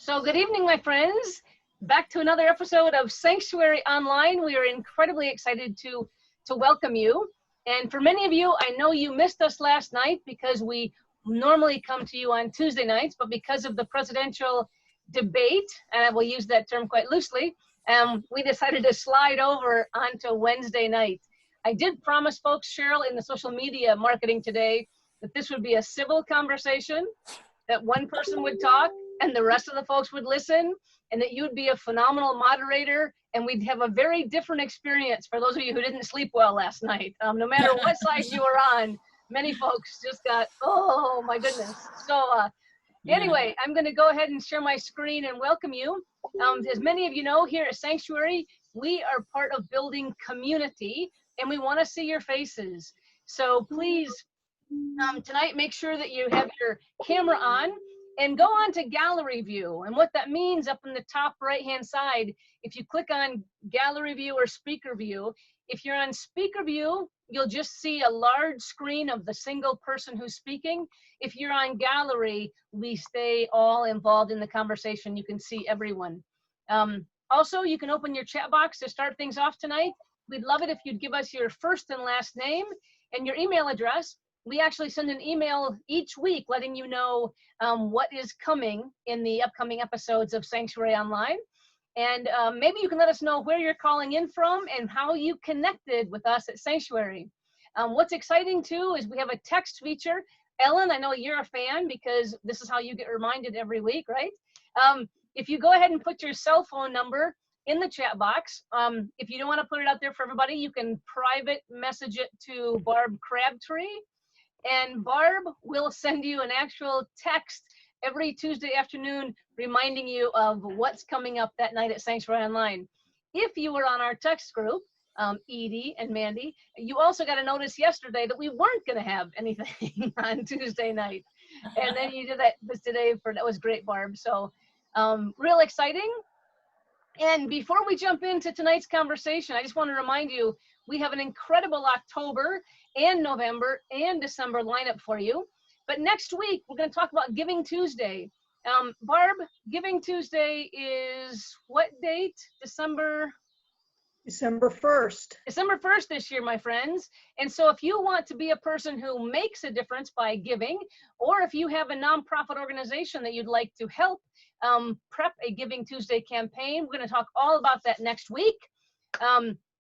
So good evening, my friends. Back to another episode of Sanctuary Online. We are incredibly excited to welcome you. And for many of you, I know you missed us last night because we normally come to you on Tuesday nights, but because of the presidential debate, and I will use that term quite loosely, we decided to slide over onto Wednesday night. I did promise folks, Cheryl, in the social media marketing today, that this would be a civil conversation, that one person would talk and the rest of the folks would listen, and that you'd be a phenomenal moderator, and we'd have a very different experience for those of you who didn't sleep well last night. No matter what side you were on, many folks just got, oh my goodness. So anyway, I'm gonna go ahead and share my screen and welcome you. As many of you know, here at Sanctuary, we are part of building community, and we wanna see your faces. So please, tonight, make sure that you have your camera on and go on to gallery view. And what that means, up in the top right-hand side, if you click on gallery view or speaker view, if you're on speaker view, you'll just see a large screen of the single person who's speaking. If you're on gallery, we stay all involved in the conversation. You can see everyone. Also, you can open your chat box to start things off tonight. We'd love it if you'd give us your first and last name and your email address. We actually send an email each week letting you know what is coming in the upcoming episodes of Sanctuary Online. And maybe you can let us know where you're calling in from and how you connected with us at Sanctuary. What's exciting too is we have a text feature. Ellen, I know you're a fan because this is how you get reminded every week, right? If you go ahead and put your cell phone number in the chat box, if you don't want to put it out there for everybody, you can private message it to Barb Crabtree. And Barb will send you an actual text every Tuesday afternoon reminding you of what's coming up that night at Sanctuary Online. If you were on our text group, Edie and Mandy, you also got a notice yesterday that we weren't going to have anything on Tuesday night. And then you did that this today. That was great, Barb. So real exciting. And before we jump into tonight's conversation, I just want to remind you, we have an incredible October and November and December lineup for you. But next week, we're going to talk about Giving Tuesday. Barb, Giving Tuesday is what date? December 1st. December 1st this year, my friends. And so if you want to be a person who makes a difference by giving, or if you have a nonprofit organization that you'd like to help prep a Giving Tuesday campaign, we're going to talk all about that next week.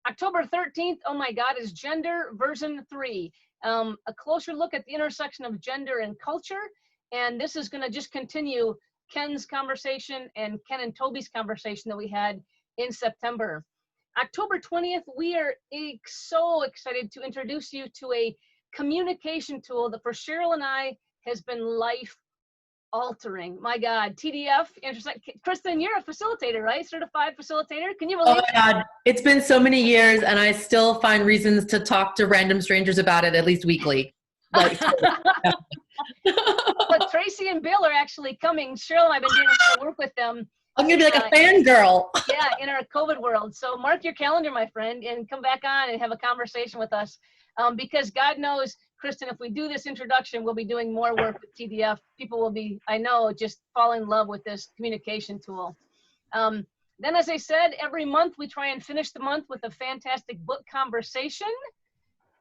October 13th, oh my God, is Gender Version 3. A closer look at the intersection of gender and culture. And this is going to just continue Ken's conversation and Ken and Toby's conversation that we had in September. October 20th, we are so excited to introduce you to a communication tool that for Cheryl and I has been life altering. My God, TDF, Kristen, you're a facilitator, right? Certified facilitator. Can you believe it? Oh my God, it's been so many years and I still find reasons to talk to random strangers about it at least weekly. Like, But Tracy and Bill are actually coming. Cheryl and I have been doing some work with them. I'm gonna be like a fangirl. Yeah, in our COVID world. So mark your calendar, my friend, and come back on and have a conversation with us. Because God knows, Kristen, if we do this introduction, we'll be doing more work with TDF. People will be, I know, just fall in love with this communication tool. Then, as I said, every month we try and finish the month with a fantastic book conversation.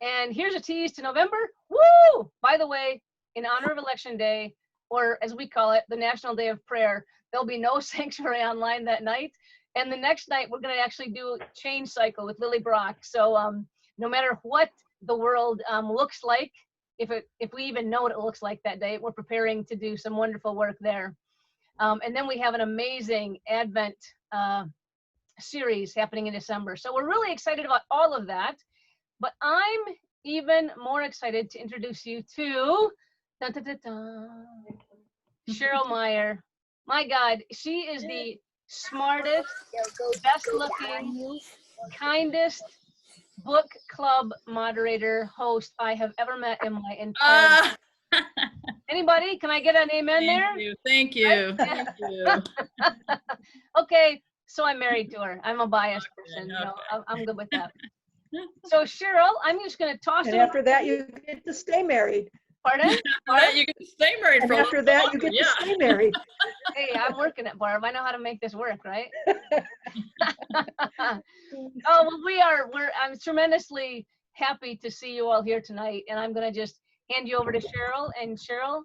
And here's a tease to November. Woo! By the way, in honor of Election Day, or as we call it, the National Day of Prayer, there'll be no Sanctuary Online that night. And the next night, we're going to actually do Change Cycle with Lily Brock. So no matter what the world looks like, if we even know what it looks like that day, we're preparing to do some wonderful work there. And then we have an amazing Advent series happening in December. So we're really excited about all of that. But I'm even more excited to introduce you to dun, dun, dun, dun, Cheryl Meyer. My God, she is the smartest, best looking, kindest book club moderator host I have ever met in my entire life. Anybody? Can I get an amen there? Thank you. Thank you. Okay, so I'm married to her. I'm a biased person. Okay. You know, I'm good with that. So Cheryl, I'm just going to toss it. And after that, you get to stay married. Pardon? That you can stay married And for after that, you get to stay married. Hey, I'm working it, Barb. I know how to make this work, right? Oh, well, I'm tremendously happy to see you all here tonight, and I'm going to just hand you over to Cheryl. And Cheryl,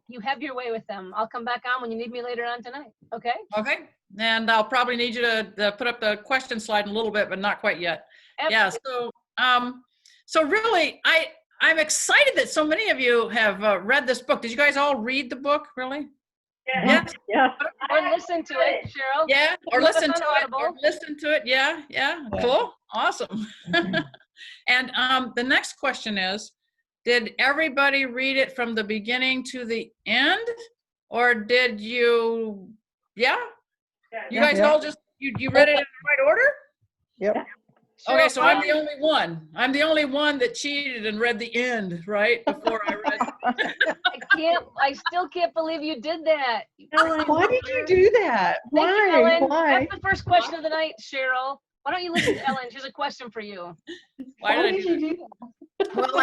you have your way with them. I'll come back on when you need me later on tonight. Okay? Okay. And I'll probably need you to put up the question slide in a little bit, but not quite yet. Absolutely. Yeah. So really, I'm excited that so many of you have read this book. Did you guys all read the book? Really? Yeah. Or listen to it, Cheryl. Yeah. Or Look us listen on to it. Audible. Or listen to it. Yeah. Yeah. Cool. Awesome. And the next question is, did everybody read it from the beginning to the end? Or did you, yeah? You guys all just, you read it in the right order? Yep. Okay, so I'm the only one. I'm the only one that cheated and read the end, right? Before I read. I still can't believe you did that. Why did you do that? Thank you, Why? Ellen. Why? That's the first question of the night, Cheryl. Why don't you listen to Ellen? She's a question for you. Why did I do you do that? Well,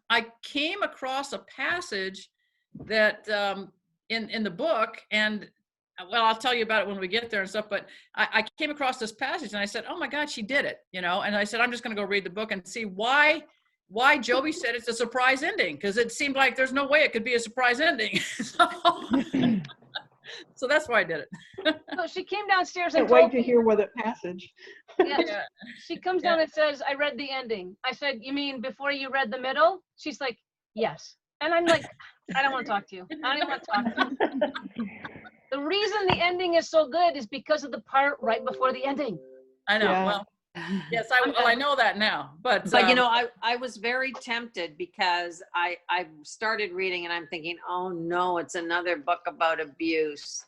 I came across a passage that in the book, and well, I'll tell you about it when we get there and stuff, but I came across this passage and I said, oh my God, she did it, and I said, I'm just going to go read the book and see why Joby said it's a surprise ending, because it seemed like there's no way it could be a surprise ending. So that's why I did it. So she came downstairs and Can't wait told to me, hear what the passage. yeah, she comes down and says, I read the ending. I said, you mean before you read the middle? She's like, yes. And I'm like, I don't want to talk to you. I don't even want to talk to you. The reason the ending is so good is because of the part right before the ending. I know. Yeah. Well, yes, I know that now, but I was very tempted because I started reading and I'm thinking, oh no, it's another book about abuse.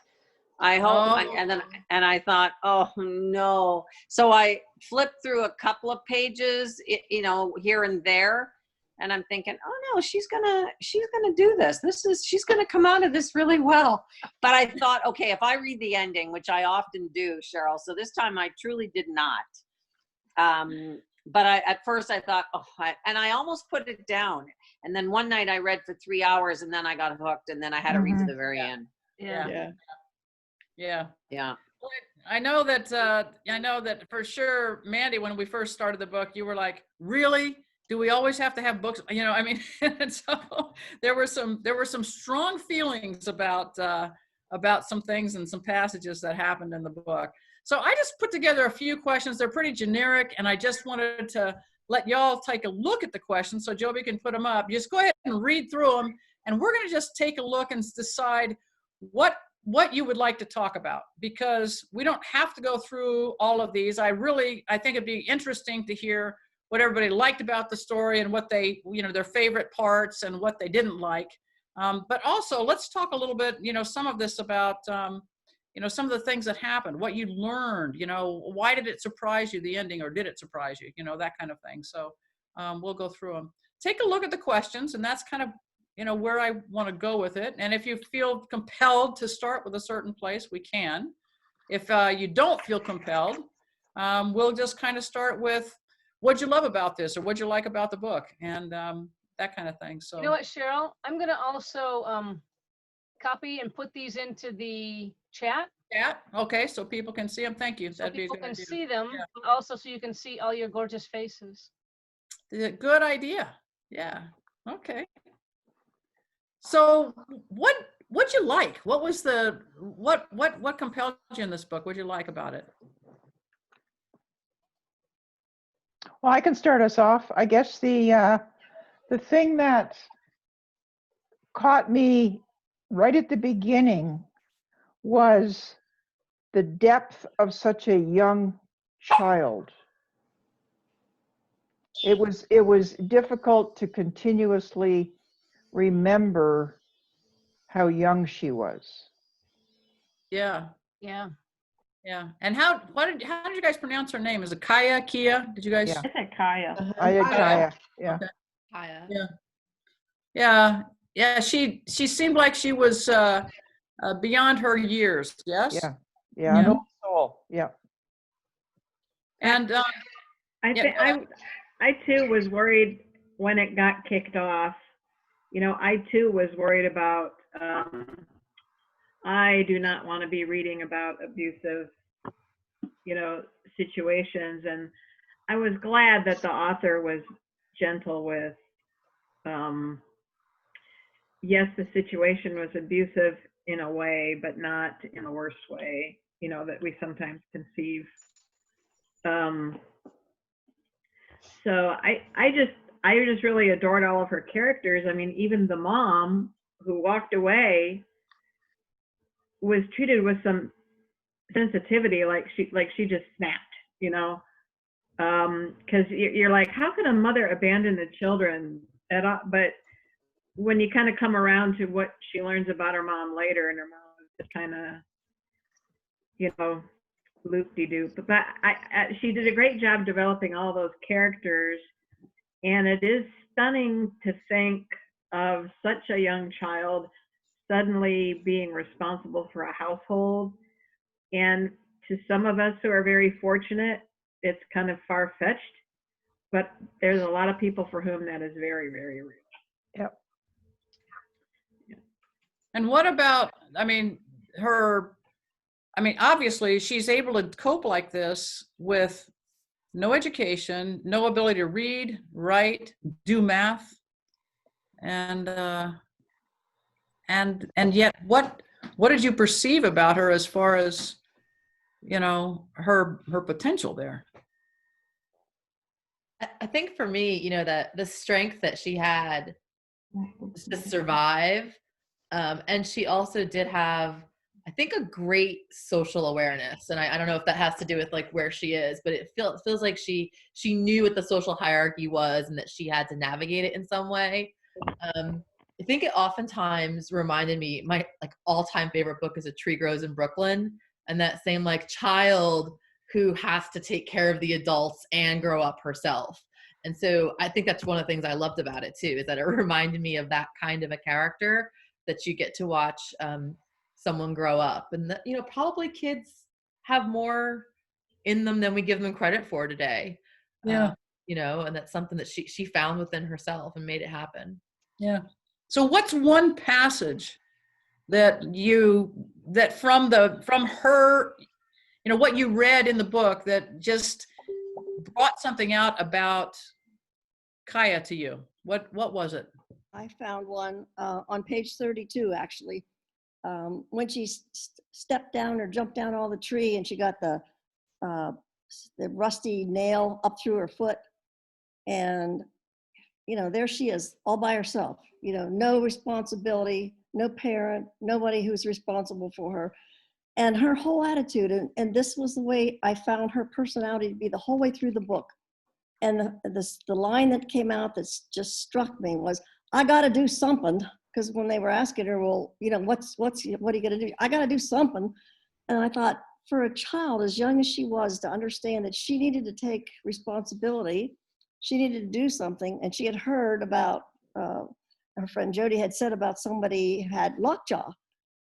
I hope, and I thought, oh no. So I flipped through a couple of pages, here and there, and I'm thinking, oh no, she's gonna do this. She's gonna come out of this really well. But I thought, okay, if I read the ending, which I often do, Cheryl, so this time I truly did not. But at first I thought, and I almost put it down. And then one night I read for 3 hours and then I got hooked and then I had to read to the very end. Yeah. Well, I know that for sure, Mandy, when we first started the book, you were like, really? Do we always have to have books? And so there were some strong feelings about some things and some passages that happened in the book. So I just put together a few questions. They're pretty generic, and I just wanted to let y'all take a look at the questions so Joby can put them up. Just go ahead and read through them, and we're going to just take a look and decide what you would like to talk about, because we don't have to go through all of these. I think it'd be interesting to hear what everybody liked about the story and what they, their favorite parts and what they didn't like. But also let's talk a little bit, some of this about, some of the things that happened, what you learned, why did it surprise you, the ending, or did it surprise you, that kind of thing. So we'll go through them. Take a look at the questions, and that's kind of, where I want to go with it. And if you feel compelled to start with a certain place, we can. If you don't feel compelled, we'll just kind of start with, what'd you love about this, or what'd you like about the book, and that kind of thing. So you know what, Cheryl? I'm going to also copy and put these into the chat. Okay, so people can see them. Thank you. So That'd be a people good can idea. see them, but also so you can see all your gorgeous faces. Good idea. Yeah. Okay. So what'd you like? What was what compelled you in this book? What'd you like about it? Well, I can start us off. I guess the thing that caught me right at the beginning was the depth of such a young child. It was difficult to continuously remember how young she was. Yeah. Yeah. Yeah. And how did you guys pronounce her name? Is it Kaya? Kia? Did you guys? Yeah. I said Kaya. Kaya. Yeah. Okay. Kaya. Yeah. Yeah. She seemed like she was beyond her years. Yes. Yeah. An old soul. Yeah. And I too was worried when it got kicked off. I too was worried about I do not want to be reading about abusive, situations. And I was glad that the author was gentle with, yes, the situation was abusive in a way, but not in a worse way, that we sometimes conceive. So I just really adored all of her characters. I mean, even the mom who walked away was treated with some sensitivity, like she just snapped, because you're like, how could a mother abandon the children at all? But when you kind of come around to what she learns about her mom later, and her mom was just kind of, loop-de-doop. But she did a great job developing all those characters, and it is stunning to think of such a young child suddenly being responsible for a household. And to some of us who are very fortunate, it's kind of far-fetched, but there's a lot of people for whom that is very, very real. Yep. And what about, obviously she's able to cope like this with no education, no ability to read, write, do math, and yet what did you perceive about her as far as, her potential there? I think for me, that the strength that she had to survive, and she also did have, I think, a great social awareness. And I don't know if that has to do with like where she is, but it feels like she knew what the social hierarchy was and that she had to navigate it in some way. I think it oftentimes reminded me, my like all-time favorite book is A Tree Grows in Brooklyn, and that same like child who has to take care of the adults and grow up herself. And so I think that's one of the things I loved about it too, is that it reminded me of that kind of a character that you get to watch someone grow up. And that, probably kids have more in them than we give them credit for today. Yeah. And that's something that she found within herself and made it happen. Yeah. So what's one passage that from her, what you read in the book that just brought something out about Kaya to you? What was it? I found one on page 32, actually. When she stepped down or jumped down all the tree and she got the rusty nail up through her foot. And, there she is all by herself, no responsibility, no parent, nobody who's responsible for her. And her whole attitude, and this was the way I found her personality to be the whole way through the book. And the line that came out that just struck me was, I got to do something. Because when they were asking her, well, what are you going to do? I got to do something. And I thought, for a child as young as she was, to understand that she needed to take responsibility, she needed to do something. And she had heard about, her friend Jody had said about somebody who had lockjaw.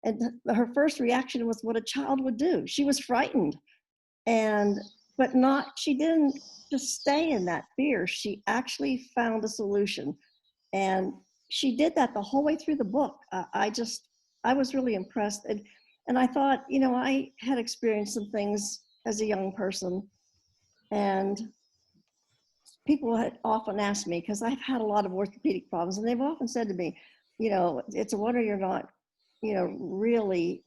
And her first reaction was what a child would do. She was frightened. But she didn't just stay in that fear. She actually found a solution. And she did that the whole way through the book. I was really impressed. And I thought, I had experienced some things as a young person. And people had often asked me, because I've had a lot of orthopedic problems, and they've often said to me, it's a wonder you're not, really,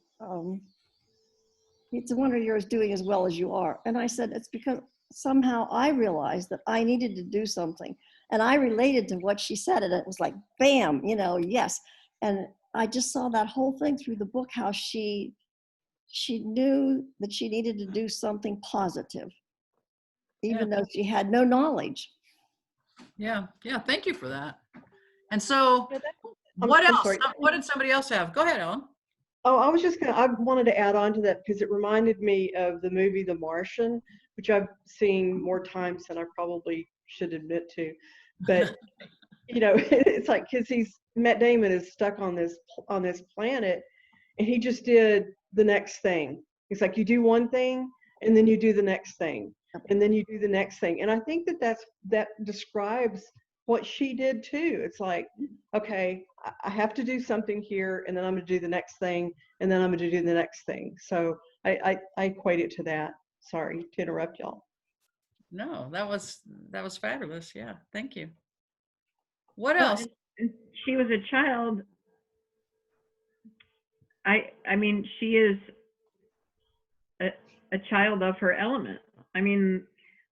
it's a wonder you're doing as well as you are. And I said, it's because somehow I realized that I needed to do something. And I related to what she said, and it was like, bam, yes. And I just saw that whole thing through the book, how she knew that she needed to do something positive, even though she had no knowledge. Yeah. Thank you for that. And so what else? What did somebody else have? Go ahead, Ellen. Oh, I wanted to add on to that because it reminded me of the movie The Martian, which I've seen more times than I probably should admit to. But, it's like, because Matt Damon is stuck on this planet, and he just did the next thing. It's like you do one thing, and then you do the next thing, and then you do the next thing. And I think that describes what she did too. It's like, okay, I have to do something here, and then I'm going to do the next thing, and then I'm going to do the next thing. So I equate it to that. Sorry to interrupt y'all. No, that was fabulous. Yeah, thank you. What Well, else? and she was a child. I mean, she is a child of her element. I mean,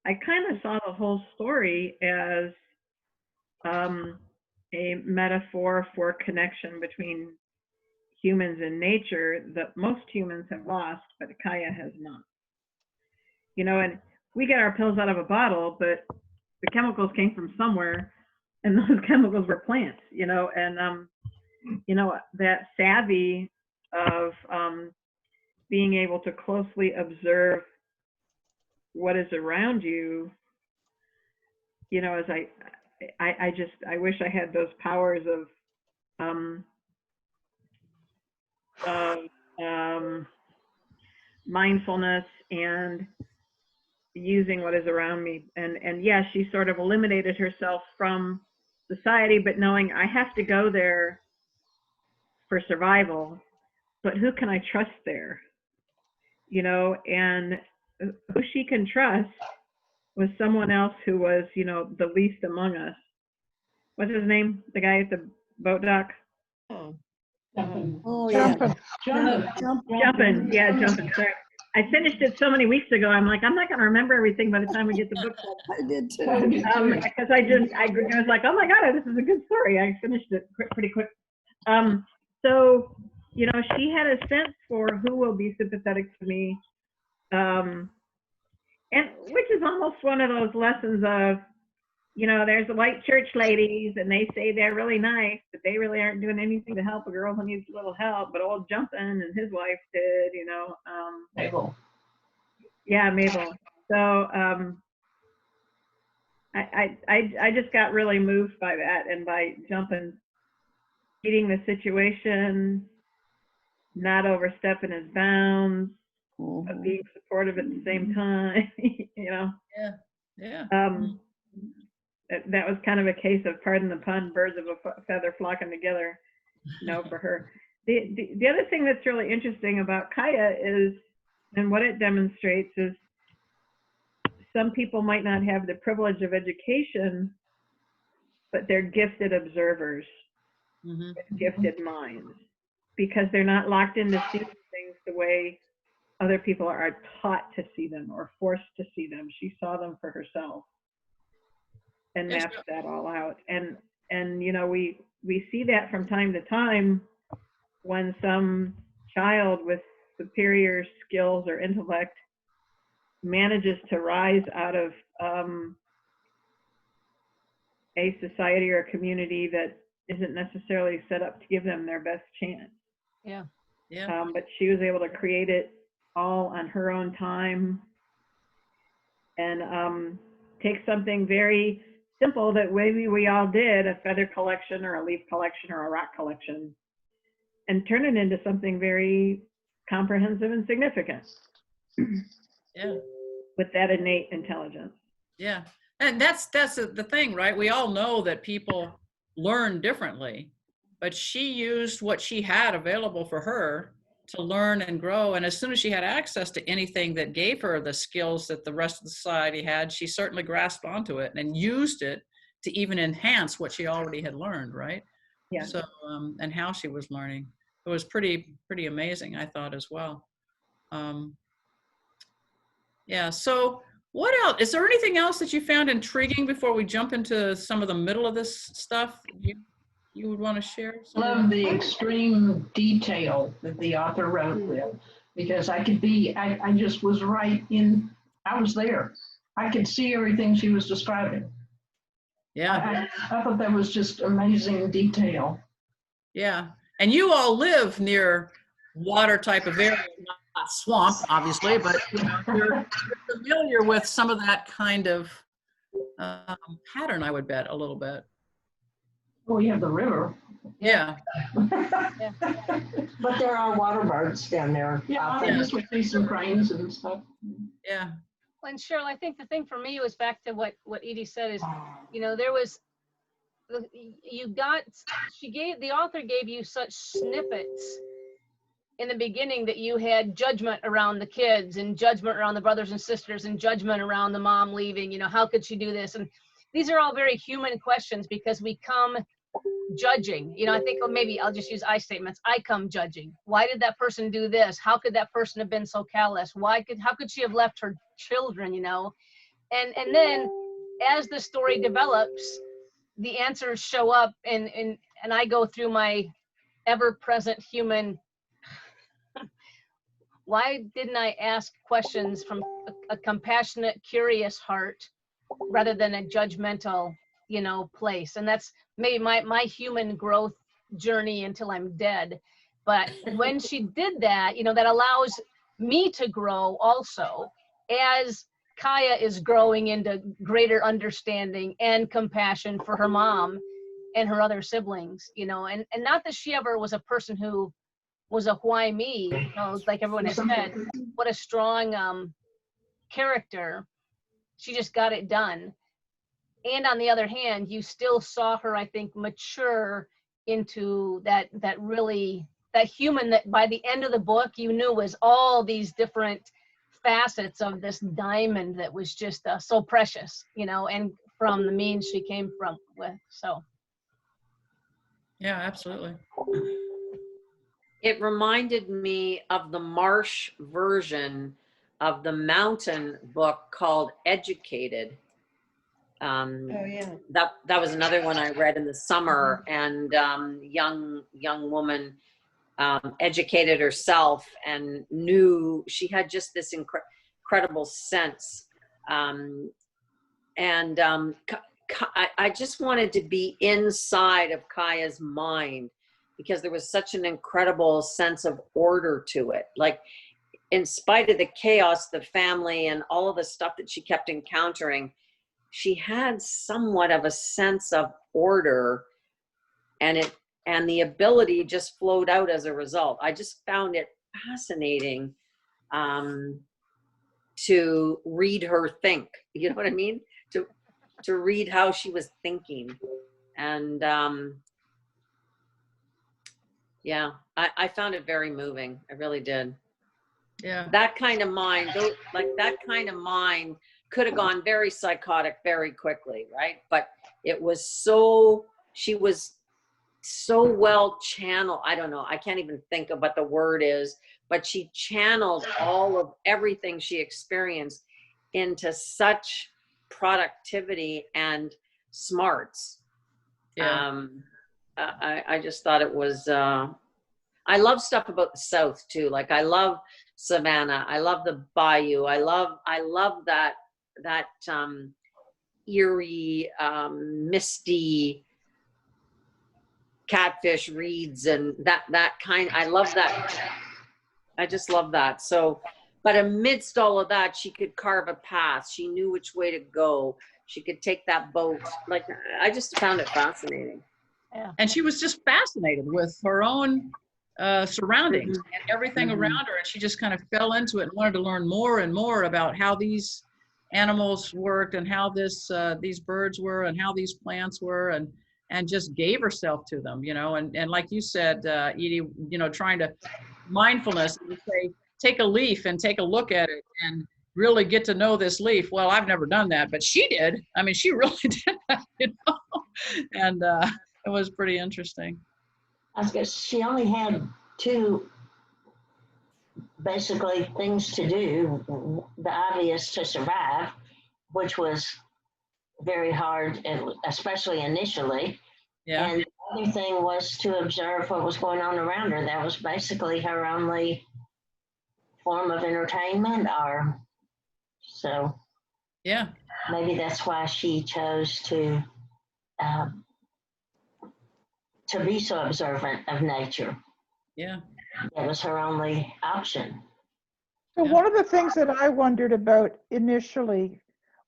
I kind of saw the whole story as a metaphor for connection between humans and nature that most humans have lost, but Kaya has not. You know, and we get our pills out of a bottle, but the chemicals came from somewhere, and those chemicals were plants, you know, and you know, that savvy of being able to closely observe what is around you, you know, as I wish I had those powers of mindfulness and using what is around me. And yes, she sort of eliminated herself from society, but knowing I have to go there for survival, but who can I trust there? You know, and who she can trust was someone else who was, you know, the least among us. What's his name? The guy at the boat dock? Oh, Oh, yeah. Jumping. Yeah, jumping. Sorry. I finished it so many weeks ago. I'm like, I'm not going to remember everything by the time we get the book done. I did too. Because I was like, oh my God, this is a good story. I finished it pretty quick. So, you know, she had a sense for who will be sympathetic to me. And which is almost one of those lessons of, you know, there's the white church ladies and they say they're really nice, but they really aren't doing anything to help a girl who needs a little help. But old Jumpin' and his wife did, you know. Mabel. Yeah, Mabel. So I just got really moved by that, and by Jumpin' reading the situation, not overstepping his bounds, but being supportive at the same time, you know. Yeah. That was kind of a case of, pardon the pun, birds of a feather flocking together, you know, for her. The other thing that's really interesting about Kaya is, and what it demonstrates is, some people might not have the privilege of education, but they're gifted observers, with gifted minds, because they're not locked into seeing things the way other people are taught to see them or forced to see them. She saw them for herself and mapped that all out. And you know, we see that from time to time when some child with superior skills or intellect manages to rise out of a society or a community that isn't necessarily set up to give them their best chance. Yeah. But she was able to create it all on her own time, and take something very simple that maybe we all did, a feather collection or a leaf collection or a rock collection, and turn it into something very comprehensive and significant. Yeah. With that innate intelligence. Yeah. And that's the thing, right? We all know that people learn differently, but she used what she had available for her to learn and grow. And as soon as she had access to anything that gave her the skills that the rest of the society had, she certainly grasped onto it and used it to even enhance what she already had learned, right? Yeah. So, and how she was learning. It was pretty amazing, I thought, as well. Yeah, so what else? Is there anything else that you found intriguing before we jump into some of the middle of this stuff you would want to share? Love the extreme detail that the author wrote with, because I just was I was there. I could see everything she was describing. Yeah. I thought that was just amazing detail. Yeah, and you all live near water type of area, not swamp, obviously, but you know, you're familiar with some of that kind of pattern, I would bet, a little bit. Well, we have the river. Yeah. But there are water birds down there. Yeah, I just would see some cranes and stuff. Yeah. And Cheryl, I think the thing for me was back to what Edie said is, you know, there was the author gave you such snippets in the beginning that you had judgment around the kids and judgment around the brothers and sisters and judgment around the mom leaving, how could she do this? And these are all very human questions because we come judging, I think, or maybe I'll just use I statements. I come judging. Why did that person do this? How could that person have been so callous? How could she have left her children, And then as the story develops, the answers show up and I go through my ever-present human, why didn't I ask questions from a compassionate, curious heart rather than a judgmental, place? And that's maybe my human growth journey until I'm dead. But when she did that, that allows me to grow also as Kaya is growing into greater understanding and compassion for her mom and her other siblings, and not that she ever was a person who was a why me, like everyone has said, what a strong character. She just got it done. And on the other hand, you still saw her, I think, mature into that human that by the end of the book, you knew was all these different facets of this diamond that was just so precious, and from the means she came from with. So. Yeah, absolutely. It reminded me of the Marsh version of the Mountain book called Educated. Oh yeah. That was another one I read in the summer, and young woman educated herself and knew she had just this incredible sense. I just wanted to be inside of Kaya's mind because there was such an incredible sense of order to it. Like, in spite of the chaos, the family, and all of the stuff that she kept encountering, she had somewhat of a sense of order, and the ability just flowed out as a result. I just found it fascinating to read her think. You know what I mean? To read how she was thinking. And yeah, I found it very moving. I really did. Yeah. That kind of mind could have gone very psychotic very quickly, right? But she was so well channeled. I don't know, I can't even think of what the word is, but she channeled all of everything she experienced into such productivity and smarts. Yeah. I just thought it was, I love stuff about the South too. Like, I love Savannah. I love the Bayou. I love that eerie, misty catfish reeds and that kind. I love that. I just love that. So, but amidst all of that, she could carve a path. She knew which way to go. She could take that boat. Like, I just found it fascinating. Yeah. And she was just fascinated with her own surroundings and everything around her. And she just kind of fell into it and wanted to learn more and more about how these animals worked and how these birds were and how these plants were, and just gave herself to them, and like you said, Edie, trying to mindfulness, you say, take a leaf and take a look at it and really get to know this leaf. Well, I've never done that, but she did. I mean, she really did that, and it was pretty interesting. I guess she only had two basically things to do. The obvious to survive, which was very hard, especially initially. Yeah. And the other thing was to observe what was going on around her. That was basically her only form of entertainment, or so. Yeah. Maybe that's why she chose to be so observant of nature. Yeah. That was her only option. So one of the things that I wondered about initially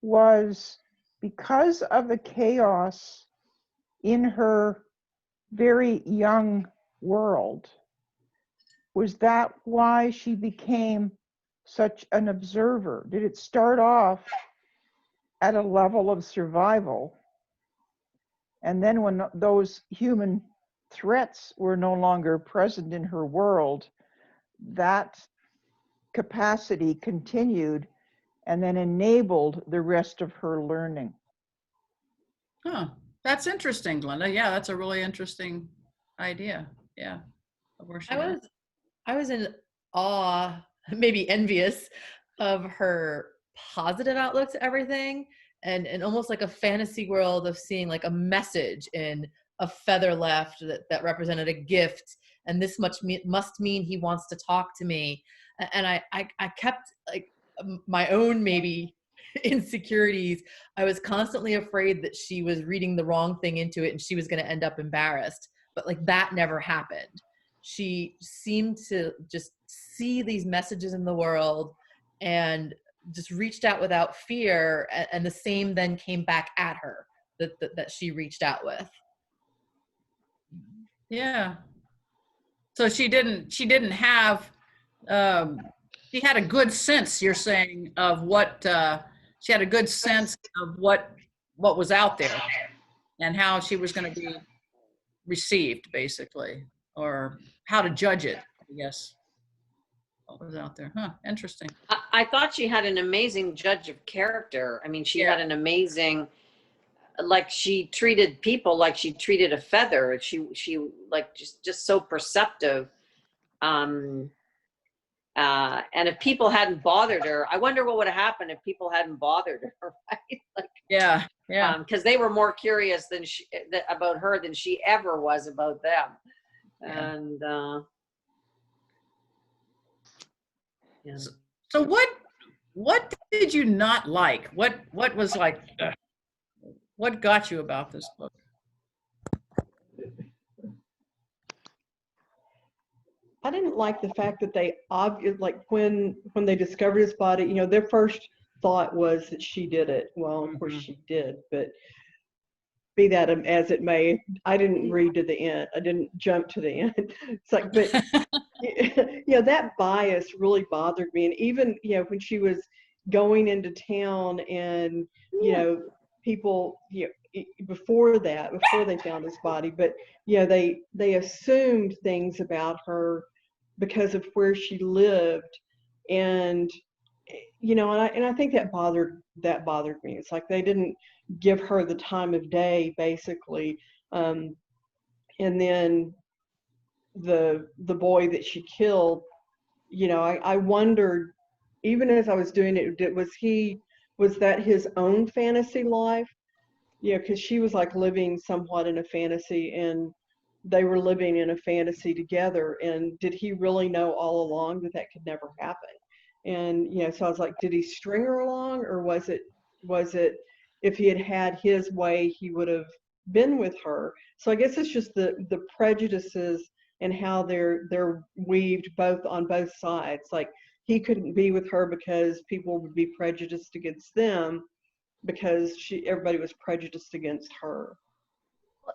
was, because of the chaos in her very young world, was that why she became such an observer? Did it start off at a level of survival And then when those human threats were no longer present in her world, that capacity continued and then enabled the rest of her learning. Huh. That's interesting, Glenda. Yeah, that's a really interesting idea. Yeah. Of where she went. I was in awe, maybe envious of her positive outlook to everything, and almost like a fantasy world of seeing like a message in a feather left that represented a gift, and this must mean he wants to talk to me. And I kept like my own maybe insecurities. I was constantly afraid that she was reading the wrong thing into it and she was going to end up embarrassed, but like that never happened. She seemed to just see these messages in the world and just reached out without fear, and the same then came back at her that she reached out with. Yeah. So she didn't have, she had a good sense, you're saying, of what, she had a good sense of what was out there and how she was going to be received, basically, or how to judge it, I guess. What was out there? Huh, interesting. I thought she had an amazing judge of character. I mean, she had an amazing, like she treated people like she treated a feather. She like just so perceptive. And if people hadn't bothered her, I wonder what would have happened if people hadn't bothered her, right? Like, yeah. Because they were more curious about her than she ever was about them. Yeah. And yeah. So what did you not like? What was like? What got you about this book? I didn't like the fact that they like when they discovered his body, you know, their first thought was that she did it. Well, of course she did, but be that as it may, I didn't read to the end. I didn't jump to the end. It's like, but you know, that bias really bothered me. And even, you know, when she was going into town and, you know, people, you know, before they found his body, but, you know, they assumed things about her because of where she lived. And, you know, and I think that bothered me. It's like they didn't give her the time of day, basically. And then the boy that she killed, you know, I wondered, even as I was doing it, was that his own fantasy life? You know, because she was like living somewhat in a fantasy, and they were living in a fantasy together. And did he really know all along that could never happen? And, you know, so I was like, did he string her along, or was it if he had his way, he would have been with her? So I guess it's just the prejudices and how they're weaved on both sides. Like, he couldn't be with her because people would be prejudiced against them, because everybody was prejudiced against her.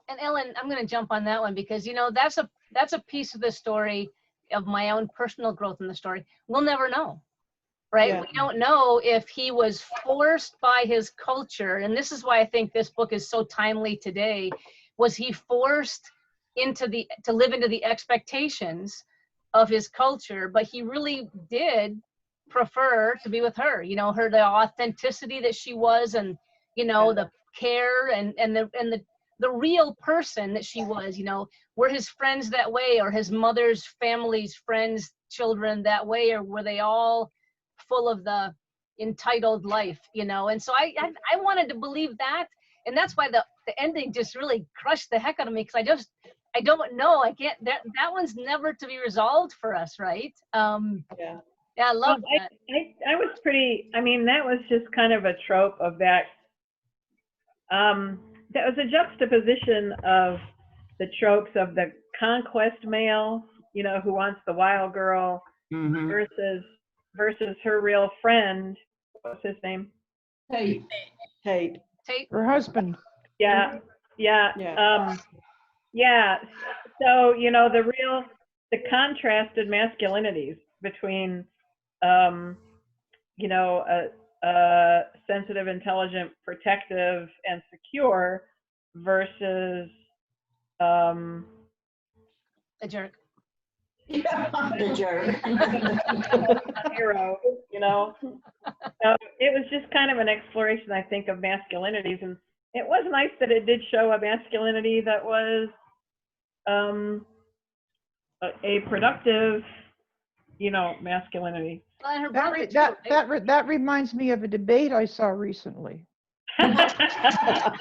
And Ellen, I'm going to jump on that one because, you know, that's a piece of the story of my own personal growth in the story. We'll never know, right? Yeah. We don't know if he was forced by his culture. And this is why I think this book is so timely today. Was he forced to live into the expectations of his culture? But he really did prefer to be with her, you know, the authenticity that she was, and, you know, the care and the real person that she was. You know, were his friends that way, or his mother's family's friends, children that way, or were they all full of the entitled life, you know? And so I wanted to believe that, and that's why the ending just really crushed the heck out of me, because I don't know, I can't, that one's never to be resolved for us, right? Yeah, I love that. I was pretty, I mean, that was just kind of a trope of that. That was a juxtaposition of the tropes of the conquest male, you know, who wants the wild girl, versus her real friend. What's his name? Tate. Her husband. Yeah. So, you know, the contrasted masculinities between, you know, sensitive, intelligent, protective, and secure, versus A jerk. The jerk. a hero, you know. It was just kind of an exploration, I think, of masculinities, and it was nice that it did show a masculinity that was a productive, you know, masculinity. Well, and her That, brother re- too, that, right? that reminds me of a debate I saw recently. I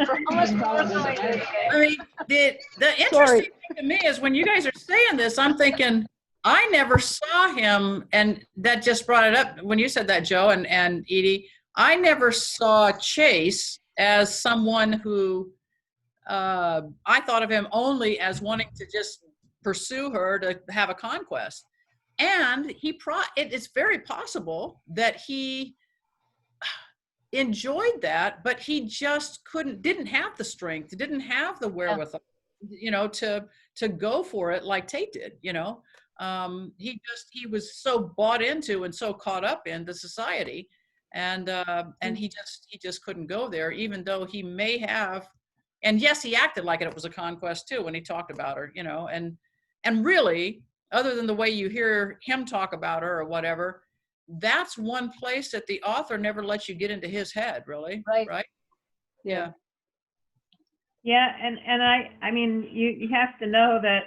promise to work on it. I mean, the interesting Sorry. thing to me is when you guys are saying this, I'm thinking, I never saw him, and that just brought it up when you said that, Joe and Edie. I never saw Chase as someone who I thought of him only as wanting to just pursue her to have a conquest. And it is very possible that he enjoyed that, but he just didn't have the strength, didn't have the wherewithal, you know, to go for it like Tate did, you know. He was so bought into and so caught up in the society, and he just couldn't go there, even though he may have. And yes, he acted like it was a conquest too when he talked about her, you know, and really, other than the way you hear him talk about her or whatever, that's one place that the author never lets you get into his head, really. Right? Yeah. Yeah, and I mean, you have to know that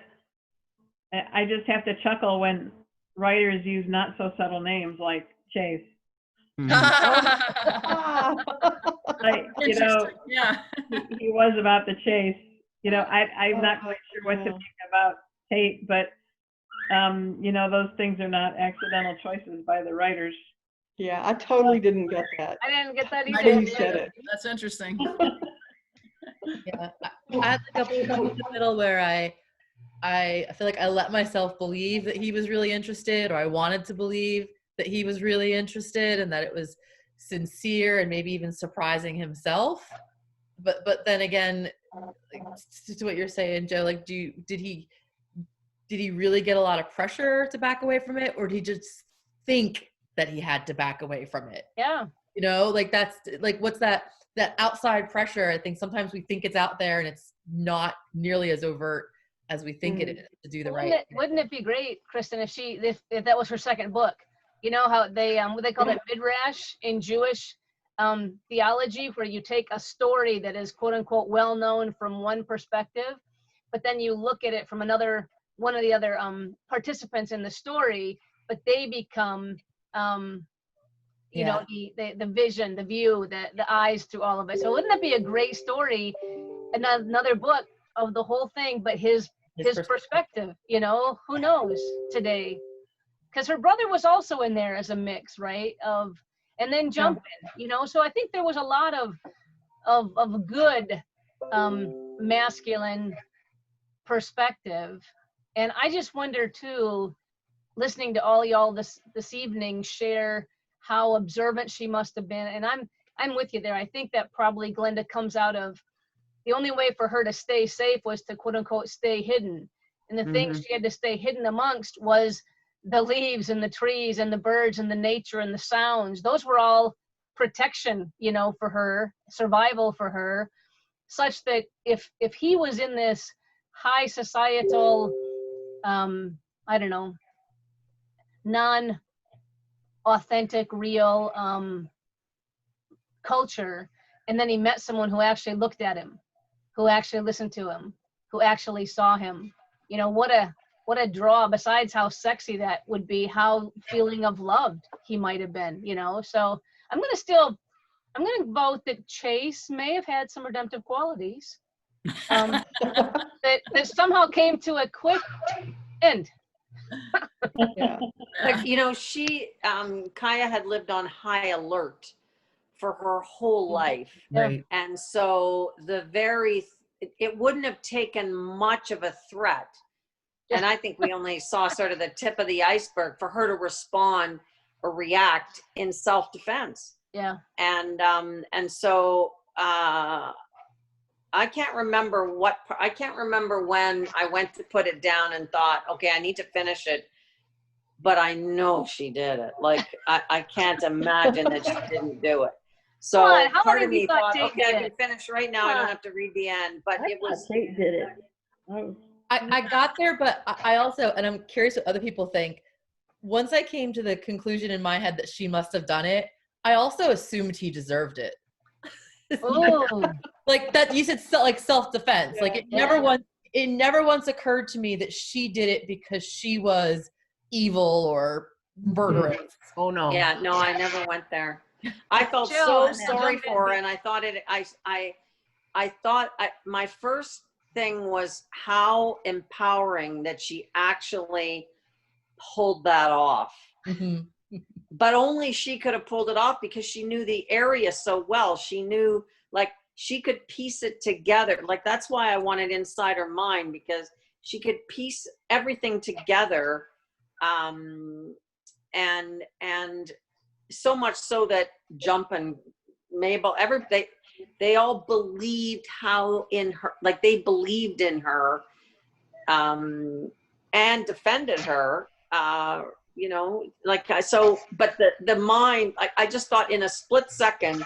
I just have to chuckle when writers use not so subtle names like Chase. Like, you know, yeah. he was about the chase. You know, I'm not quite sure what to think about Tate, but you know, those things are not accidental choices by the writers. Yeah, I totally didn't get that. I didn't get that I either. didn't said it. That's interesting. Yeah, I had a couple in the middle where I feel like I let myself believe that he was really interested, or I wanted to believe that he was really interested and that it was sincere and maybe even surprising himself. But then again, like, to what you're saying, Joe, like, did he really get a lot of pressure to back away from it, or did he just think that he had to back away from it? Yeah. You know, like, that's like, what's that outside pressure? I think sometimes we think it's out there and it's not nearly as overt as we think it is to do the right thing. Wouldn't it be great, Kristen, if that was her second book? You know how they what they call it midrash in Jewish theology, where you take a story that is quote unquote well known from one perspective, but then you look at it from one of the other participants in the story, but they become you know, the vision, the view, the eyes through all of it. So wouldn't that be a great story, another book of the whole thing, but his perspective, you know, who knows today? Because her brother was also in there as a mix, right? And then jumping, you know. So I think there was a lot of good masculine perspective. And I just wonder too, listening to all y'all this evening share how observant she must have been. And I'm with you there. I think that probably Glenda comes out of the only way for her to stay safe was to quote unquote stay hidden. And the things she had to stay hidden amongst was the leaves and the trees and the birds and the nature and the sounds. Those were all protection, you know, for her, survival for her, such that if he was in this high societal, I don't know, non-authentic, real culture, and then he met someone who actually looked at him, who actually listened to him, who actually saw him, you know, what a draw, besides how sexy that would be, how feeling of loved he might have been, you know. So I'm gonna vote that Chase may have had some redemptive qualities that somehow came to a quick end. Yeah. But you know, Kaya had lived on high alert for her whole life. Right. And so it wouldn't have taken much of a threat. And I think we only saw sort of the tip of the iceberg for her to respond or react in self-defense. Yeah. And so I can't remember when I went to put it down and thought, okay, I need to finish it. but I know she did it. Like, I can't imagine that she didn't do it. So Come on, how part many of of you me thought thought, Tate okay, I did can it? finish right now. I don't have to read the end. But it was. Kate did it. Oh. I got there, but I also, and I'm curious what other people think. Once I came to the conclusion in my head that she must have done it, I also assumed he deserved it. Oh, Like that, you said like self-defense. Like it never once occurred to me that she did it because she was evil or murderous. Oh no. Yeah, no, I never went there. I felt Jill, so sorry jump in. for her, and I thought my first thing was how empowering that she actually pulled that off. Mm-hmm. But only she could have pulled it off because she knew the area so well. She knew, like, she could piece it together. Like, that's why I wanted Inside Her Mind, because she could piece everything together. And so much so that Jump and Mabel, they all believed they believed in her, and defended her, but the mind, I just thought in a split second,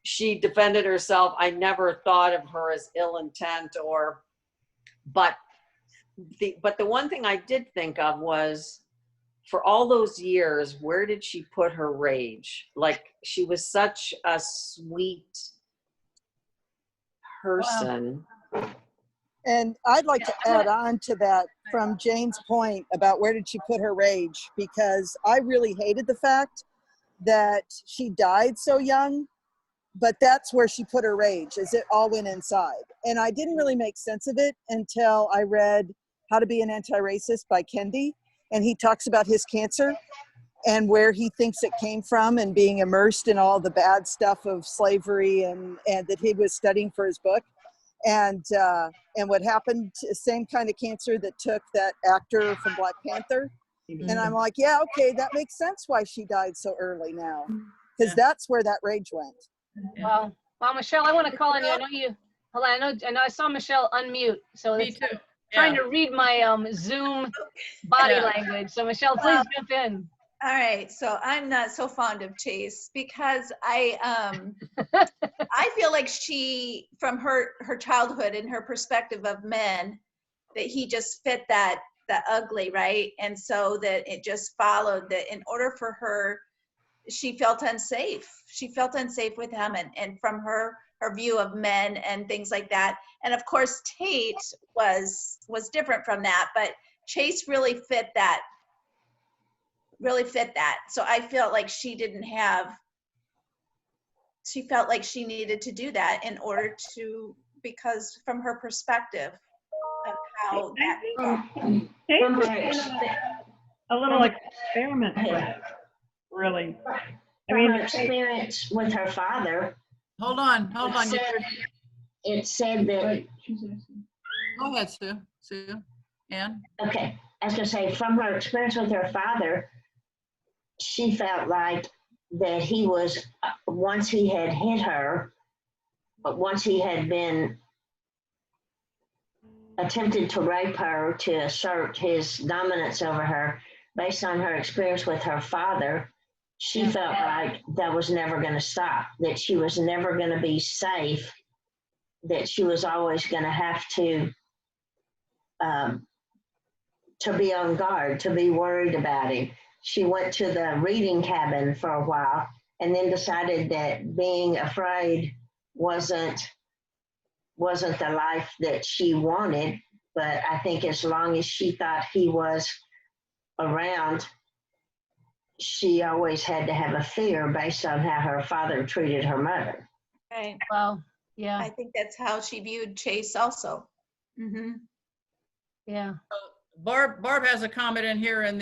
she defended herself. I never thought of her as ill intent but the one thing I did think of was, for all those years, where did she put her rage? Like, she was such a sweet person. Wow. And I'd like to add on to that from Jane's point about where did she put her rage, because I really hated the fact that she died so young, but that's where she put her rage, is it all went inside. And I didn't really make sense of it until I read How to Be an Anti-Racist by Kendi. And he talks about his cancer and where he thinks it came from, and being immersed in all the bad stuff of slavery and that he was studying for his book. And what happened, same kind of cancer that took that actor from Black Panther. Mm-hmm. And I'm like, yeah, okay, that makes sense why she died so early now, because that's where that rage went. Well, Michelle, I want to call on you. I know you. Hold on, I know I saw Michelle unmute, so Me it's too. trying to read my Zoom body language. So Michelle, please jump in. All right, so I'm not so fond of Chase because I feel like she, from her childhood and her perspective of men, that he just fit the ugly, right? And so that it just followed that in order for her, she felt unsafe. She felt unsafe with him, and from her view of men and things like that. And of course, Tate was different from that, but Chase really fit that. So I felt like she felt like she needed to do that in order to, because from her perspective of how that a little experiment with it, really. I mean, her experience with her father. Hold on. It said that. Go ahead, Sue. Ann? Okay, I was gonna say, from her experience with her father, she felt like that he was, once he had hit her, but once he had been attempted to rape her to assert his dominance over her, based on her experience with her father, she felt like that was never going to stop, that she was never going to be safe, that she was always going to have to be on guard, to be worried about him. She went to the reading cabin for a while and then decided that being afraid wasn't the life that she wanted. But I think as long as she thought he was around, she always had to have a fear based on how her father treated her mother. Right. Well, yeah. I think that's how she viewed Chase also. Mm-hmm. Yeah. Barb has a comment in here in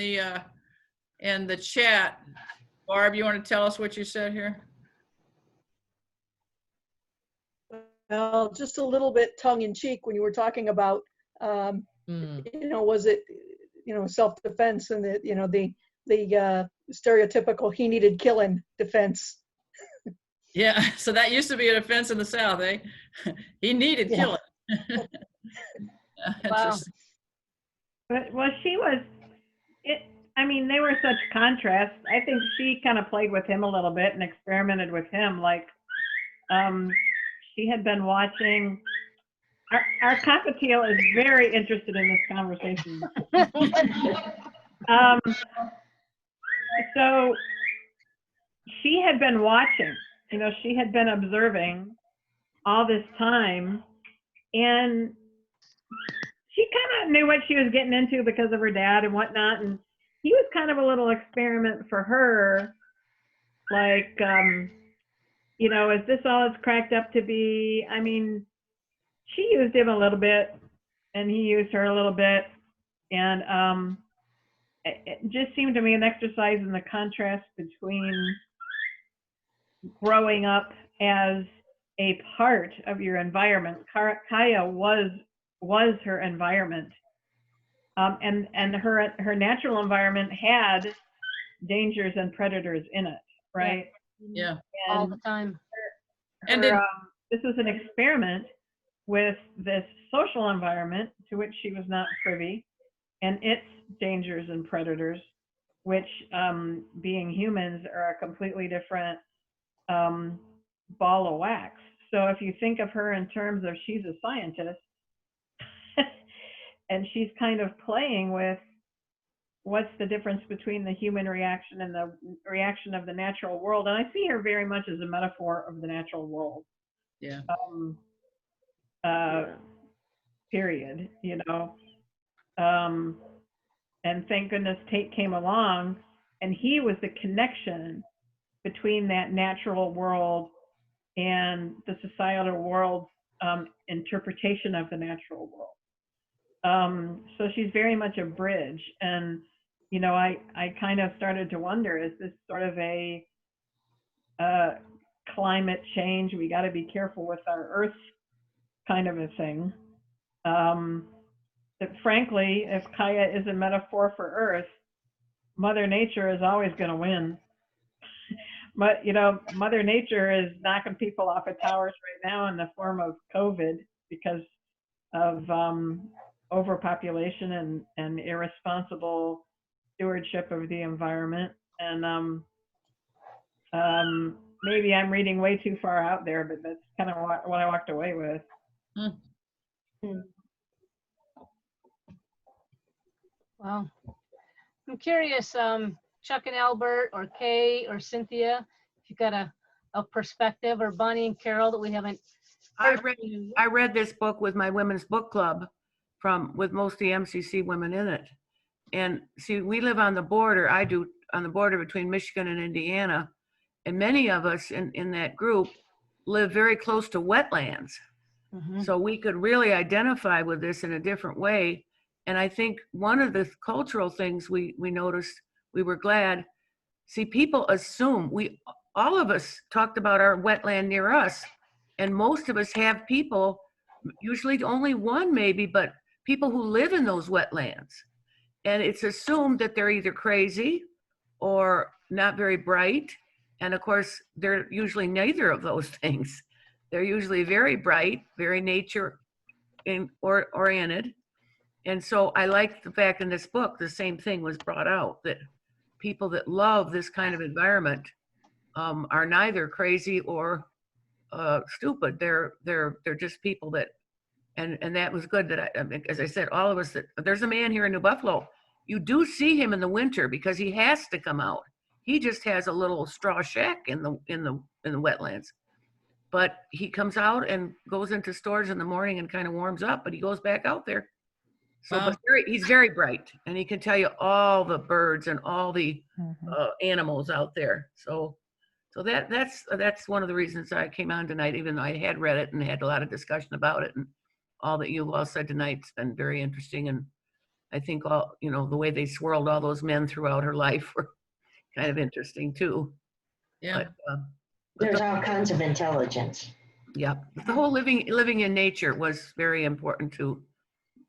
the chat. Barb, you want to tell us what you said here? Well, just a little bit tongue in cheek when you were talking about, was it, self-defense, and the stereotypical he needed killing defense. Yeah, so that used to be a defense in the South, eh? He needed killing. Wow. But well, she was. I mean, they were such contrasts. I think she kind of played with him a little bit and experimented with him. Like, she had been watching. Our cockatiel is very interested in this conversation. So she had been watching, you know, she had been observing all this time, and she kind of knew what she was getting into because of her dad and whatnot. And he was kind of a little experiment for her. Like, you know, is this all it's cracked up to be? I mean, she used him a little bit and he used her a little bit. And it just seemed to me an exercise in the contrast between growing up as a part of your environment. Kaya was her environment. And her natural environment had dangers and predators in it, right? Yeah. And all the time. This was an experiment with this social environment to which she was not privy, and its dangers and predators, which being humans are a completely different ball of wax. So if you think of her in terms of she's a scientist, and she's kind of playing with what's the difference between the human reaction and the reaction of the natural world. And I see her very much as a metaphor of the natural world. Yeah. Period, you know. And thank goodness Tate came along, and he was the connection between that natural world and the societal world interpretation of the natural world. So she's very much a bridge. And, you know, I kind of started to wonder, is this sort of a climate change? We got to be careful with our Earth kind of a thing. That frankly, if Kaya is a metaphor for Earth, Mother Nature is always going to win. But, you know, Mother Nature is knocking people off of towers right now in the form of COVID because of overpopulation and irresponsible stewardship of the environment. And maybe I'm reading way too far out there, but that's kind of what I walked away with. Wow. I'm curious, Chuck and Albert or Kay or Cynthia, if you got a perspective, or Bonnie and Carol that we haven't heard. I read this book with my women's book club with most of the MCC women in it. And see, we live on the border, I do, on the border between Michigan and Indiana. And many of us in that group live very close to wetlands. Mm-hmm. So we could really identify with this in a different way. And I think one of the cultural things we noticed, we were glad, see, people assume, all of us talked about our wetland near us, and most of us have people, usually only one maybe, but people who live in those wetlands. And it's assumed that they're either crazy or not very bright. And of course, they're usually neither of those things. They're usually very bright, very nature oriented. And so I like the fact in this book, the same thing was brought out, that people that love this kind of environment are neither crazy or stupid. They're just people that, and that was good that as I said, all of us there's a man here in New Buffalo. You do see him in the winter because he has to come out. He just has a little straw shack in the wetlands, but he comes out and goes into stores in the morning and kind of warms up, but he goes back out there. So, Wow. but he's very bright, and he can tell you all the birds and all the animals out there. So that's one of the reasons I came on tonight, even though I had read it and had a lot of discussion about it, and all that you've all said tonight's been very interesting. And I think the way they swirled all those men throughout her life were kind of interesting too. Yeah. But There's all kinds of intelligence. Yeah, the whole living in nature was very important to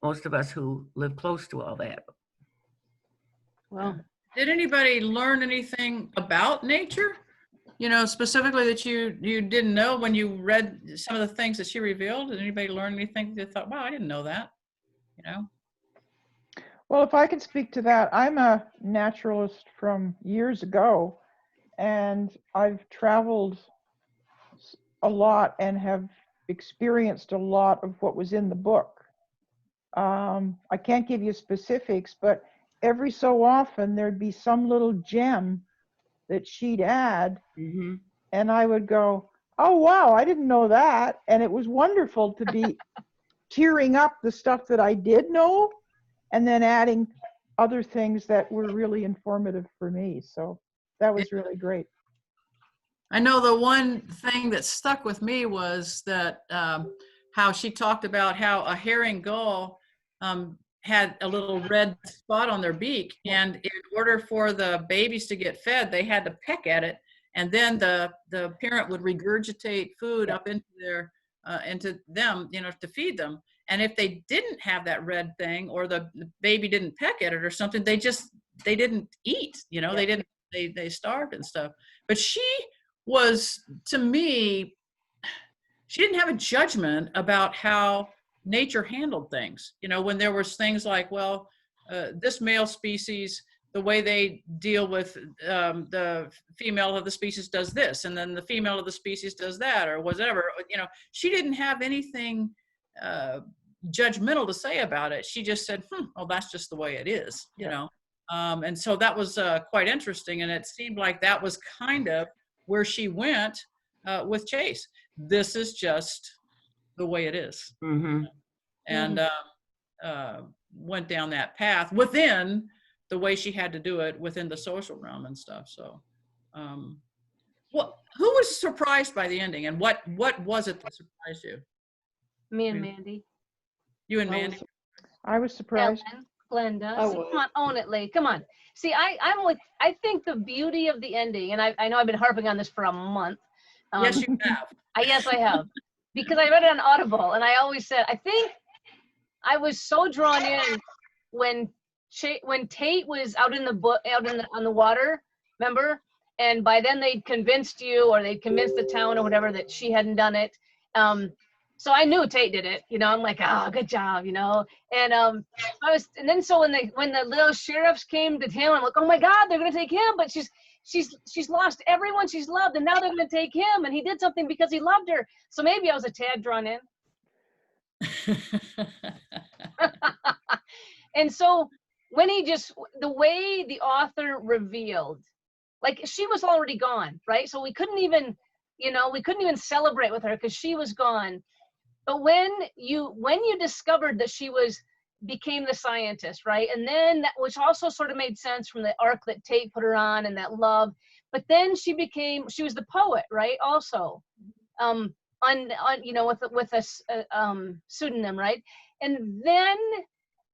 most of us who live close to all that. Well, did anybody learn anything about nature? You know, specifically that you didn't know when you read some of the things that she revealed? Did anybody learn anything that thought, wow, I didn't know that? You know? Well, if I can speak to that, I'm a naturalist from years ago, and I've traveled a lot and have experienced a lot of what was in the book. I can't give you specifics, but every so often there'd be some little gem that she'd add, and I would go, oh, wow, I didn't know that. And it was wonderful to be tearing up the stuff that I did know and then adding other things that were really informative for me. So that was really great. I know the one thing that stuck with me was that how she talked about how a herring gull had a little red spot on their beak, and in order for the babies to get fed, they had to peck at it, and then the parent would regurgitate food up into their into them, you know, to feed them. And if they didn't have that red thing, or the baby didn't peck at it or something, they didn't eat, you know, they starved and stuff. But she was, to me, she didn't have a judgment about how nature handled things. You know, when there was things like, well, this male species, the way they deal with the female of the species does this, and then the female of the species does that, or whatever. You know, she didn't have anything judgmental to say about it. She just said, well, that's just the way it is, you know. And so that was quite interesting, and it seemed like that was kind of where she went with Chase. This is just the way it is. And went down that path within the way she had to do it within the social realm and stuff. So who was surprised by the ending, and what was it that surprised you? Me and Mandy. You and Mandy? I was surprised. Ellen, Glenda. See, come on, own it, Lee. Come on. See, I think the beauty of the ending, and I know I've been harping on this for a month. Yes, you have. Yes, I have. Because I read it on Audible, and I always said, I think I was so drawn in when Tate was out in the on the water, remember? And by then they'd convinced you, or they'd convinced the town or whatever that she hadn't done it. So I knew Tate did it, you know. I'm like, oh, good job, you know. And so when the little sheriffs came to him, I'm like, oh my God, they're gonna take him, but she's lost everyone she's loved, and now they're gonna take him, and he did something because he loved her. So maybe I was a tad drawn in. And so when the way the author revealed, like, she was already gone, right? So we couldn't even celebrate with her because she was gone. But when you discovered that she became the scientist, right? And then which also sort of made sense from the arc that Tate put her on and that love. But then she was the poet, right? Also, with a pseudonym, right? And then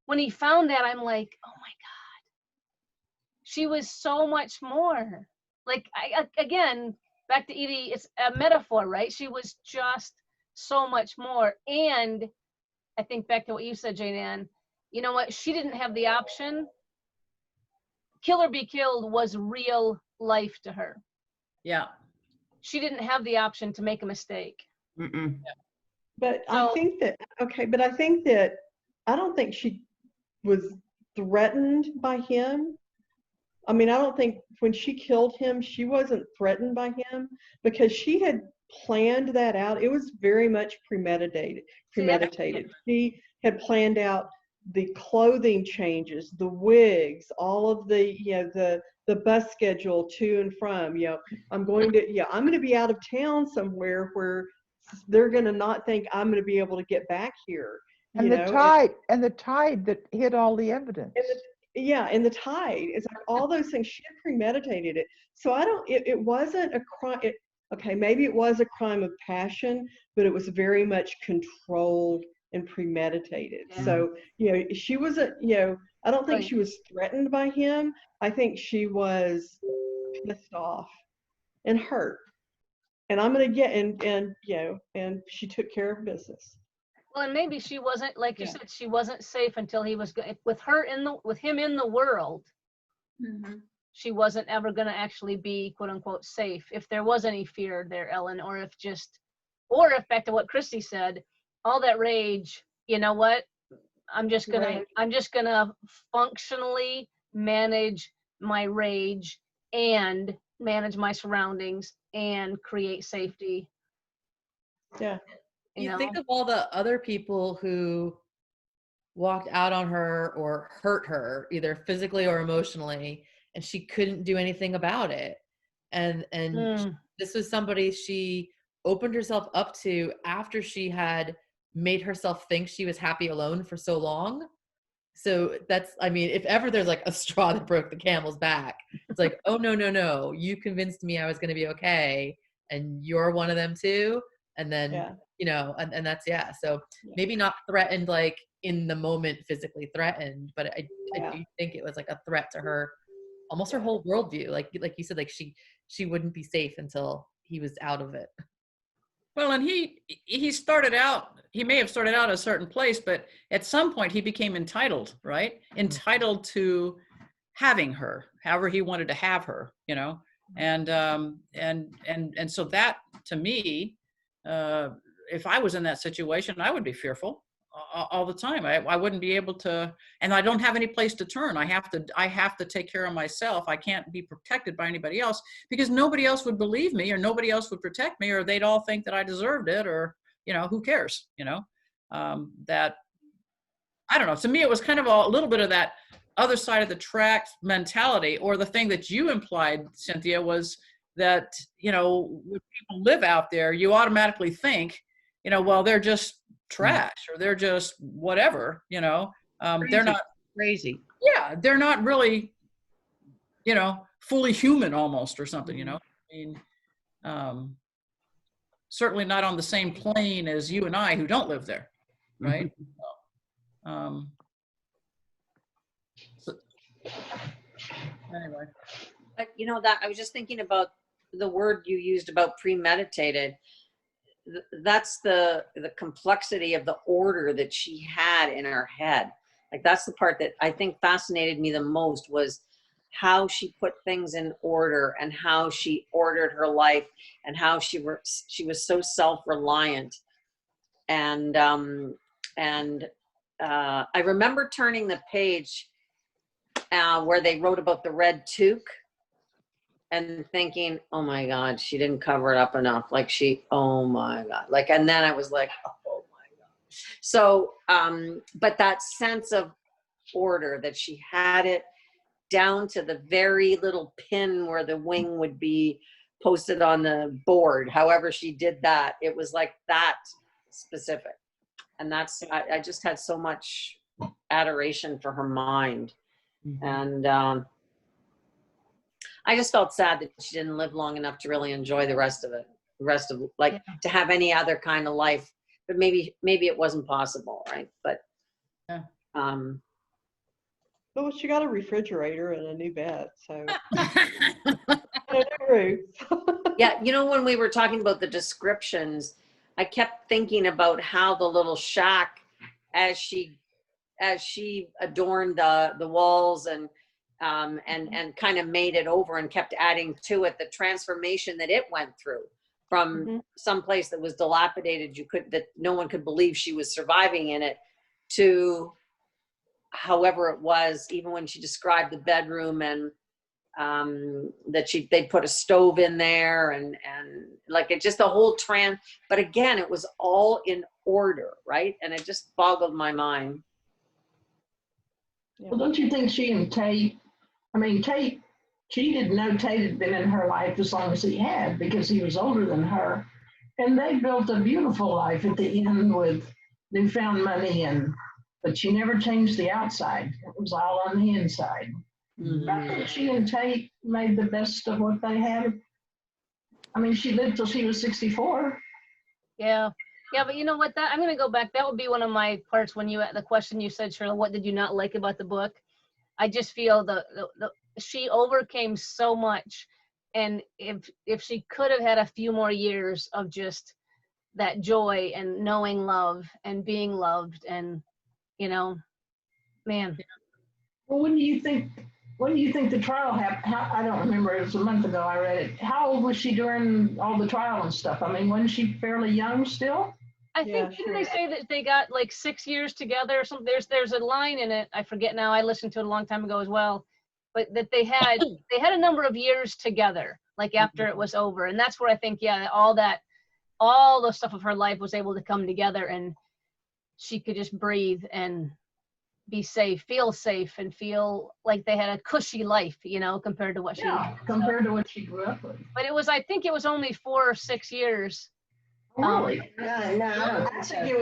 when he found that, I'm like, oh my God, she was so much more. Like, again, back to Edie, it's a metaphor, right? She was just so much more. And I think back to what you said, Jane Ann, you know what? She didn't have the option. Kill or be killed was real life to her. Yeah. She didn't have the option to make a mistake. But I think that, I don't think she was threatened by him. I mean, I don't think when she killed him, she wasn't threatened by him because she had planned that out. It was very much premeditated. She had planned out the clothing changes, the wigs, all of the bus schedule to and from. I'm going to be out of town somewhere where they're going to not think I'm going to be able to get back here. And the tide that hid all the evidence. And the tide. It's like all those things. She had premeditated it. So it wasn't a crime. Maybe it was a crime of passion, but it was very much controlled and premeditated. Yeah. So, she wasn't, I don't think she was threatened by him. I think she was pissed off and hurt. And I'm going to get, and she took care of business. Well, and maybe she wasn't, like you said, she wasn't safe until he was with him in the world. She wasn't ever going to actually be, quote unquote, safe. If there was any fear there, Ellen, or if back to what Christy said, all that rage, you know what? I'm just gonna functionally manage my rage and manage my surroundings and create safety. Yeah. You think of all the other people who walked out on her or hurt her, either physically or emotionally, and she couldn't do anything about it. And this was somebody she opened herself up to after she had made herself think she was happy alone for so long. So that's, I mean, if ever there's like a straw that broke the camel's back, it's like, oh, no, you convinced me I was going to be okay, and you're one of them too. And then, you know, and that's, so maybe not threatened, like in the moment, physically threatened, but I do think it was like a threat to her, almost her whole worldview. Like you said, like she wouldn't be safe until he was out of it. Well, and he started out, he may have started out a certain place, but at some point he became entitled, right? Entitled to having her, however he wanted to have her, you know? And so that, to me, if I was in that situation, I would be fearful all the time. I wouldn't be able to, and I don't have any place to turn. I have to take care of myself. I can't be protected by anybody else, because nobody else would believe me, or nobody else would protect me, or they'd all think that I deserved it, or, you know, who cares, you know? That, I don't know. To me, it was kind of a little bit of that other side of the tracks mentality, or the thing that you implied, Cynthia, was that, you know, when people live out there, you automatically think, you know, well, they're just trash, or they're just whatever, you know, they're not crazy. Yeah, they're not really, you know, fully human almost, or something, you know. I mean, certainly not on the same plane as you and I who don't live there, right? So, anyway. But you know, that I was just thinking about the word you used about premeditated. That's the complexity of the order that she had in her head. Like, that's the part that I think fascinated me the most, was how she put things in order, and how she ordered her life, and how she was so self-reliant. And I remember turning the page where they wrote about the red toque, and thinking, oh my God, she didn't cover it up enough. Like, oh my God. Like, and then I was like, oh my God. So, but that sense of order, that she had it down to the very little pin where the wing would be posted on the board. However she did that, it was like that specific. And that's, I just had so much adoration for her mind. And, I just felt sad that she didn't live long enough to really enjoy the rest of it, to have any other kind of life. But maybe it wasn't possible, right? But well, she got a refrigerator and a new bed, so yeah, you know, when we were talking about the descriptions, I kept thinking about how the little shack, as she adorned the walls and kind of made it over and kept adding to it, the transformation that it went through from some place that was dilapidated, that no one could believe she was surviving in it, to however it was, even when she described the bedroom, and that they put a stove in there, and like, it just, the whole but again, it was all in order, right? And it just boggled my mind. Well, don't you think she and Tate, she didn't know Tate had been in her life as long as he had, because he was older than her. And they built a beautiful life at the end with newfound money, but she never changed the outside. It was all on the inside. I think she and Tate made the best of what they had. I mean, she lived till she was 64. Yeah, but you know what? I'm going to go back. That would be one of my parts when the question you said, Cheryl, what did you not like about the book? I just feel she overcame so much, and if she could have had a few more years of just that joy and knowing love and being loved, and, you know, man. Well, when do you think the trial happened? I don't remember. It was a month ago I read it. How old was she during all the trial and stuff? I mean, wasn't she fairly young still? I Yeah, think, didn't they say that they got like 6 years together or something? There's a line in it, I forget now, I listened to it a long time ago as well, but that they had a number of years together, like after it was over. And that's where I think, yeah, all the stuff of her life was able to come together, and she could just breathe and be safe, and feel like they had a cushy life, you know, compared to what she compared to what she grew up with. But it was, I think it was only 4 or 6 years. Really? No, I I think it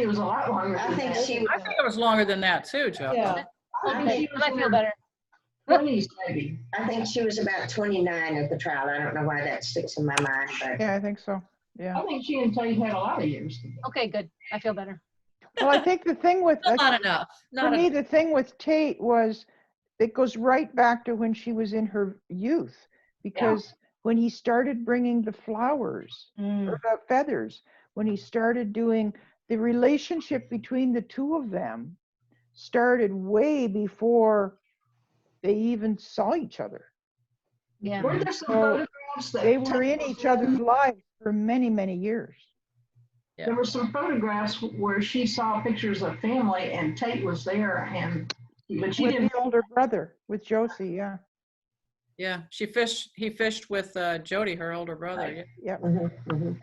was a lot longer. I think she I think it was longer than that too, Joe. Yeah. I feel better. 20s maybe. I think she was about 29 at the trial. I don't know why that sticks in my mind, but Yeah, I think so. Yeah. I think she and Tate had a lot of years together. Okay, good. I feel better. Well, I think the thing with Not enough. for me, the thing with Tate was it goes right back to when she was in her youth, because when he started bringing the flowers or the feathers, when he started doing the relationship between the two of them started way before they even saw each other. Yeah. Weren't there some So photographs that they were in Tate each other's lives for many, many years. Yeah. There were some photographs where she saw pictures of family and Tate was there, but she With didn't. the older brother, with Josie, yeah. Yeah, he fished with Jody, her older brother. Yeah. Yep.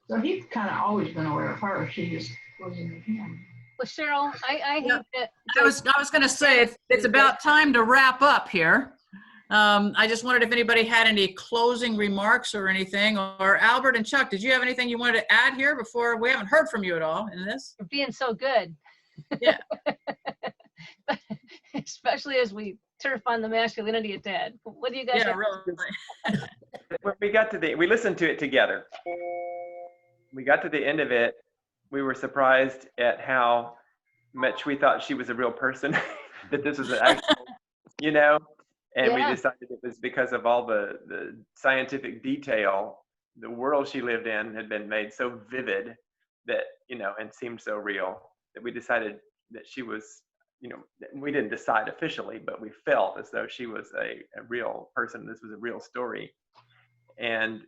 So he's kind of always been aware of her. She just wasn't with him. Well, Cheryl, I hate that. I was going to say it's about time to wrap up here. I just wondered if anybody had any closing remarks or anything. Or Albert and Chuck, did you have anything you wanted to add here before? We haven't heard from you at all in this. You're being so good. Yeah. Especially as we turf on the masculinity of Dad. What do you guys? Yeah, have? really. When we listened to it together. We got to the end of it. We were surprised at how much we thought she was a real person, that this was an actual, you know, and we decided it was because of all the scientific detail. The world she lived in had been made so vivid that, you know, and seemed so real that we decided that she was, you know, we didn't decide officially, but we felt as though she was a real person. This was a real story. And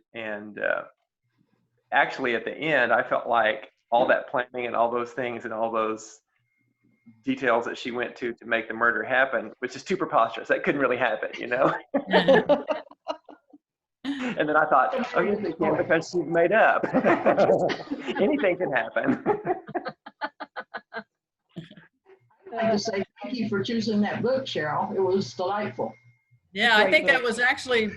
actually at the end, I felt like all that planning and all those things and all those details that she went to make the murder happen, which is too preposterous. That couldn't really happen, you know? And then I thought, oh, yes, it can, because she's made up. Anything can happen. I'd like to say thank you for choosing that book, Cheryl. It was delightful. Yeah, I think that was actually,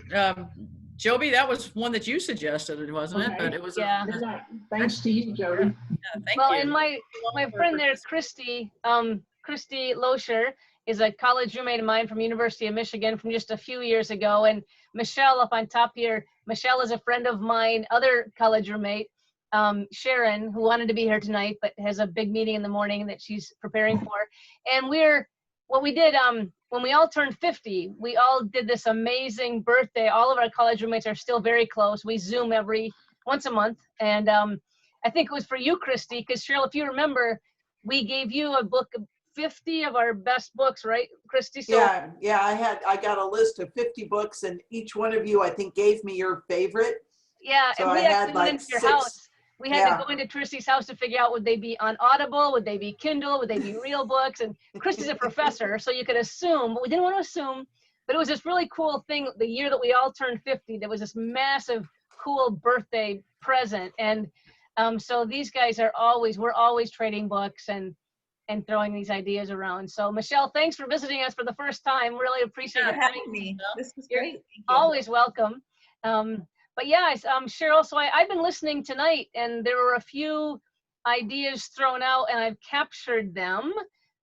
Joby, that was one that you suggested, wasn't it? But it was. Yeah. Thanks to you, Jody. Yeah, thank Well, you. and my friend there, Christy Loescher, is a college roommate of mine from University of Michigan from just a few years ago. And Michelle up on top here, Michelle is a friend of mine, other college roommate, Sharon, who wanted to be here tonight, but has a big meeting in the morning that she's preparing for. And what we did, when we all turned 50, we all did this amazing birthday. All of our college roommates are still very close. We Zoom once a month. And I think it was for you, Christy, because Cheryl, if you remember, we gave you a book of 50 of our best books, right, Christy? So, yeah, I got a list of 50 books, and each one of you, I think, gave me your favorite. Yeah, so and we I actually had went like into your 6. house. We had to go into Christy's house to figure out, would they be on Audible? Would they be Kindle? Would they be real books? And Christy's a professor, so you could assume, but we didn't want to assume. But it was this really cool thing, the year that we all turned 50, there was this massive, cool birthday present. And so these guys we're always trading books and throwing these ideas around. So Michelle, thanks for visiting us for the first time. Really appreciate it. Having me. This was great. Thank you. Always welcome. But yeah, Cheryl, so I've been listening tonight, and there were a few ideas thrown out, and I've captured them.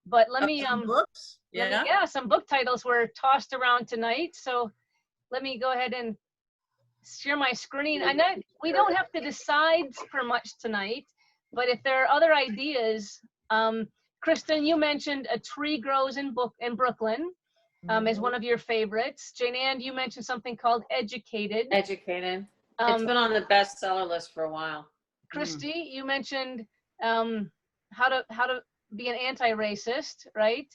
But let me some books. Some book titles were tossed around tonight. So let me go ahead and share my screen. We don't have to decide for much tonight, but if there are other ideas, Kristen, you mentioned A Tree Grows in Brooklyn. Is one of your favorites. Jane Ann, you mentioned something called Educated. It's been on the bestseller list for a while. Christy, you mentioned how to be an anti-racist, right?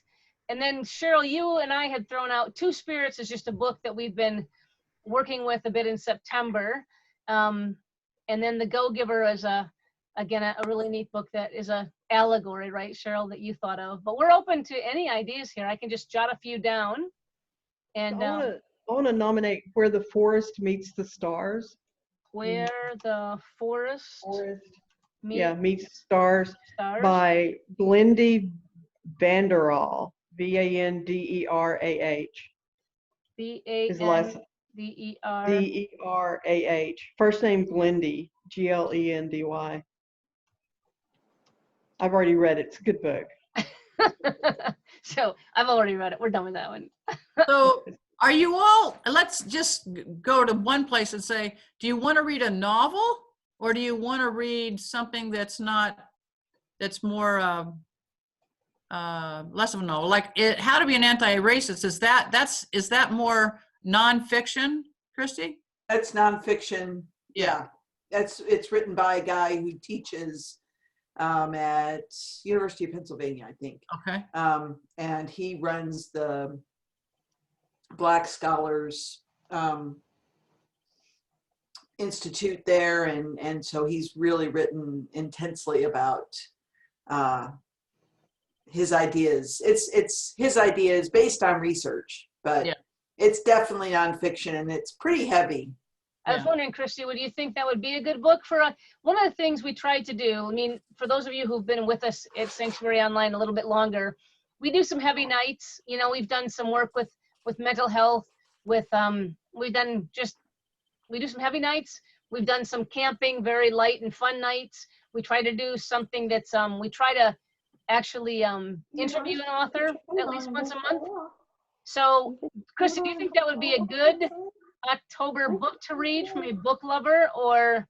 And then Cheryl, you and I had thrown out Two Spirits is just a book that we've been working with a bit in September. And then The Go-Giver is a again, a really neat book that is a allegory, right, Cheryl, that you thought of. But we're open to any ideas here. I can just jot a few down. And I want to nominate Where the Forest Meets the Stars. Where the Forest Meets Stars by Blindy Vanderall, Vanderah. Derah. First name Glendy, Glendy. I've already read it. It's a good book. So I've already read it. We're done with that one. So are you all, let's just go to one place and say, do you want to read a novel or do you want to read something that's more, less of a novel? Like How to Be an Anti-Racist, is that more nonfiction, Christy? That's nonfiction. Yeah. It's written by a guy who teaches at University of Pennsylvania, I think. Okay. And he runs the Black Scholars Institute there, and so he's really written intensely about his ideas. It's his ideas based on research, but it's definitely nonfiction, and it's pretty heavy. I was wondering, Christy, would you think that would be a good book for one of the things we tried to do? I mean, for those of you who've been with us at Sanctuary Online a little bit longer, we do some heavy nights. You know, we've done some work with mental health, we do some heavy nights. We've done some camping, very light and fun nights. We try to do something that's, we try to actually interview an author at least once a month. So, Christy, do you think that would be a good October book to read from a book lover, or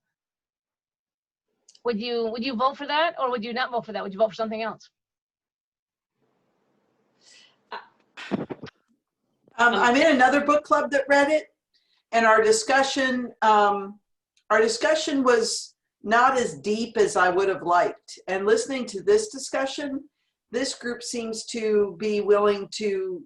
would you vote for that, or would you not vote for that? Would you vote for something else? I'm in another book club that read it, and our discussion was not as deep as I would have liked. And listening to this discussion, this group seems to be willing to,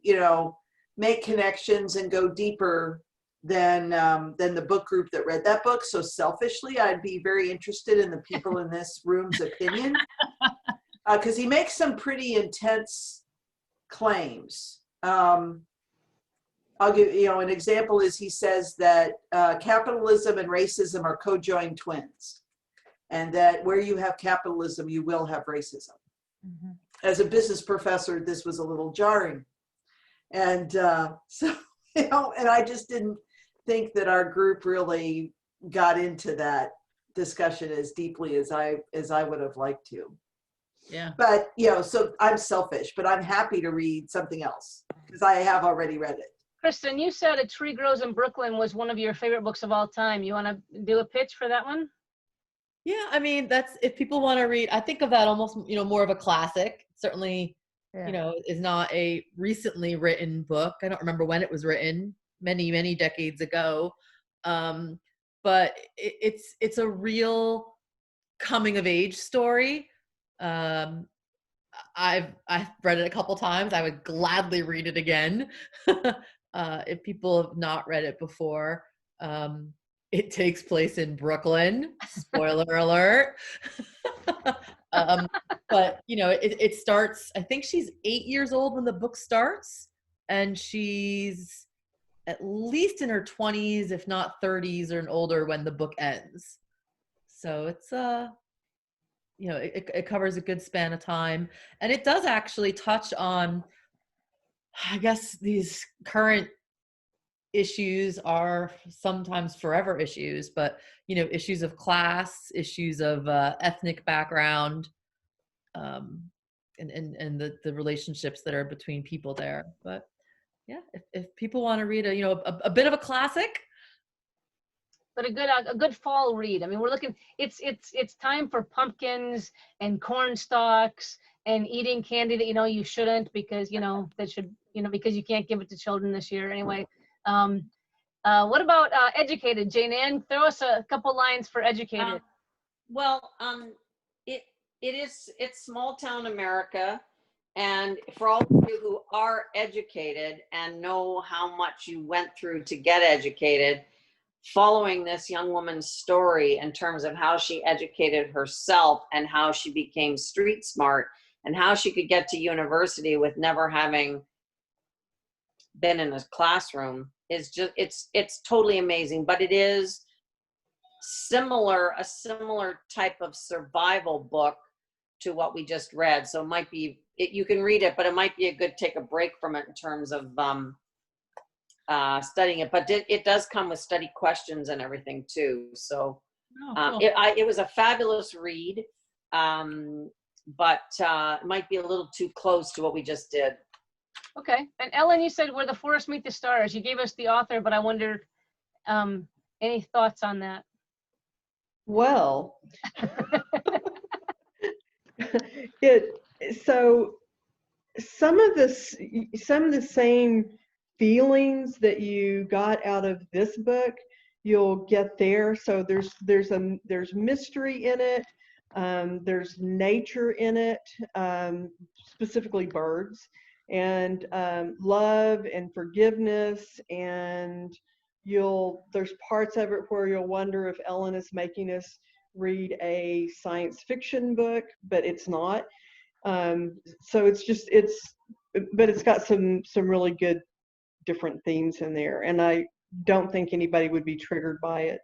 make connections and go deeper than the book group that read that book. So selfishly, I'd be very interested in the people in this room's opinion, because he makes some pretty intense claims. I'll give an example is he says that capitalism and racism are co-joined twins, and that where you have capitalism, you will have racism. Mm-hmm. As a business professor, this was a little jarring, and so and I just didn't think that our group really got into that discussion as deeply as I would have liked to. Yeah. But so I'm selfish, but I'm happy to read something else because I have already read it. Kristen, you said A Tree Grows in Brooklyn was one of your favorite books of all time. You want to do a pitch for that one? Yeah, I mean, that's, if people want to read, I think of that almost, more of a classic. Certainly, is not a recently written book. I don't remember when it was written, many, many decades ago. But it's a real coming of age story. I've read it a couple times. I would gladly read it again. If people have not read it before. It takes place in Brooklyn. Spoiler alert. But it starts, I think she's 8 years old when the book starts, and she's at least in her 20s, if not 30s or older when the book ends. So it's it covers a good span of time, and it does actually touch on, I guess, these current issues are sometimes forever issues, but issues of class, issues of ethnic background, and the relationships that are between people there. But yeah, if people want to read a bit of a classic, but a good fall read. I mean, we're looking. It's time for pumpkins and corn stalks and eating candy that you shouldn't, because that should because you can't give it to children this year anyway. What about Educated? Jane Ann, throw us a couple lines for Educated. It's small town America, and for all of you who are educated and know how much you went through to get educated, following this young woman's story in terms of how she educated herself and how she became street smart and how she could get to university with never having been in a classroom is just, it's totally amazing. But it is a similar type of survival book to what we just read. So it might be, you can read it, but it might be a good take a break from it in terms of studying it. But it does come with study questions and everything too. So cool. it was a fabulous read, but it might be a little too close to what we just did. Okay. And Ellen, you said Where the Forest Meet the Stars. You gave us the author, but I wondered, any thoughts on that? Well, so some of the same feelings that you got out of this book, you'll get there. So there's mystery in it. There's nature in it, specifically birds, and love and forgiveness, and there's parts of it where you'll wonder if Ellen is making us read a science fiction book, but it's not. So but it's got some really good different themes in there, and I don't think anybody would be triggered by it.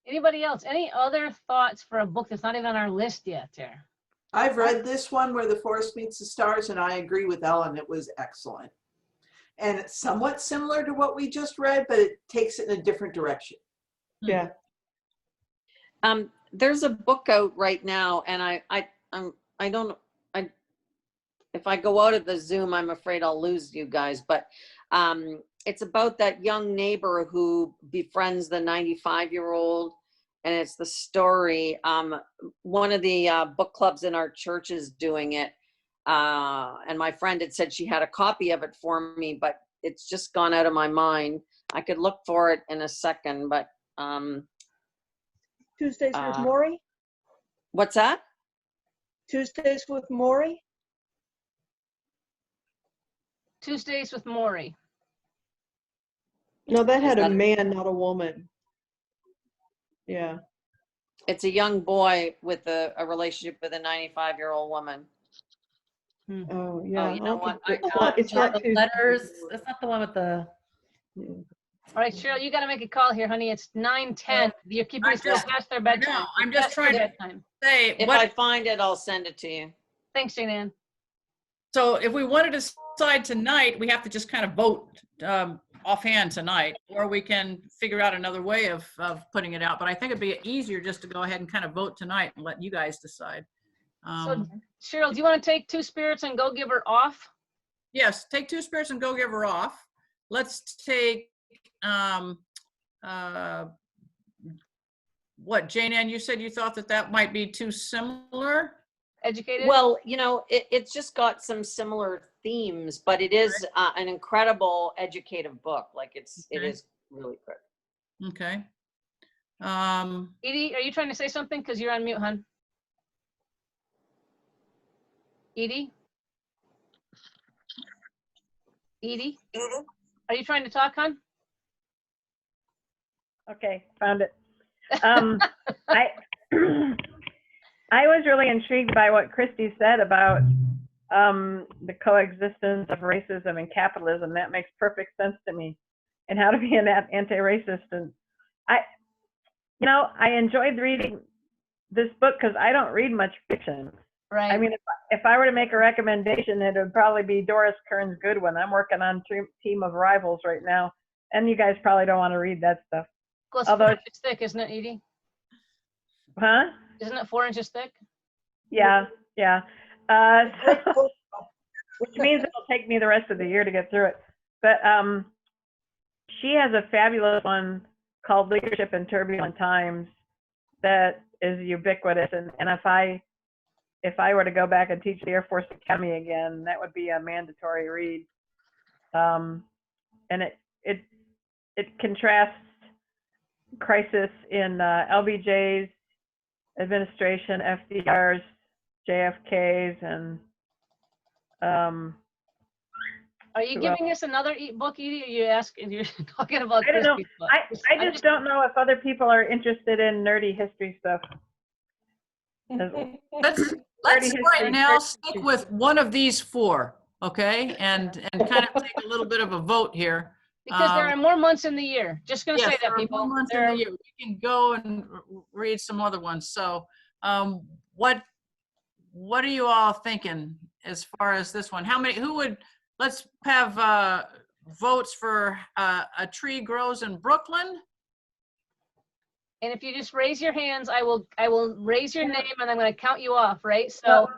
Anybody else? Any other thoughts for a book that's not even on our list yet there? I've read this one, Where the Forest Meets the Stars, and I agree with Ellen. It was excellent. And it's somewhat similar to what we just read, but it takes it in a different direction. Yeah. There's a book out right now, and if I go out of the Zoom, I'm afraid I'll lose you guys, but it's about that young neighbor who befriends the 95-year-old, and it's the story. One of the book clubs in our church is doing it, and my friend had said she had a copy of it for me, but it's just gone out of my mind. I could look for it in a second, but Tuesdays with Maury? What's that? Tuesdays with Maury? Tuesdays with Maury. No, that had a man, not a woman. Yeah. It's a young boy with a relationship with a 95-year-old woman. Oh, yeah. Oh, you know what? It's not the letters. That's not the one with the. All right, Cheryl, you got to make a call here, honey. It's 9:10. You're keeping us past their bedtime. No, I'm just trying to say. If I find it, I'll send it to you. Thanks, Jane Ann. So if we wanted to decide tonight, we have to just kind of vote offhand tonight, or we can figure out another way of putting it out. But I think it'd be easier just to go ahead and kind of vote tonight and let you guys decide. So Cheryl, do you want to take Two Spirits and Go Give Her off? Yes, take Two Spirits and Go Give Her off. Let's take what, Jane Ann, you said you thought that might be too similar? Educated? Well, you know, it's just got some similar themes, but it is an incredible educative book. Like it is really good. Okay. Edie, are you trying to say something? Because you're on mute, hon. Edie? Edie? Are you trying to talk, hon? Okay, found it. I was really intrigued by what Christy said about the coexistence of racism and capitalism. That makes perfect sense to me, and how to be an anti-racist. And I enjoyed reading this book because I don't read much fiction. Right. I mean, if I were to make a recommendation, it would probably be Doris Kearns Goodwin. I'm working on Team of Rivals right now, and you guys probably don't want to read that stuff. Well, it's 4 inches thick, isn't it, Edie? Huh? Isn't it 4 inches thick? Yeah, yeah. Which means it'll take me the rest of the year to get through it. But she has a fabulous one called Leadership in Turbulent Times that is ubiquitous. And if I were to go back and teach the Air Force Academy again, that would be a mandatory read. And it contrasts crisis in LBJ's administration, FDR's, JFK's, and Are you giving us another book, Edie? You're talking about I don't know. Christy's book. I just don't know if other people are interested in nerdy history stuff. Let's right now stick with one of these four, okay? And kind of take a little bit of a vote here. Because there are more months in the year. Just going to say that, there are people. more months in the year. We can go and read some other ones. So what are you all thinking as far as this one? Let's have votes for A Tree Grows in Brooklyn. And if you just raise your hands, I will raise your name and I'm going to count you off, right? So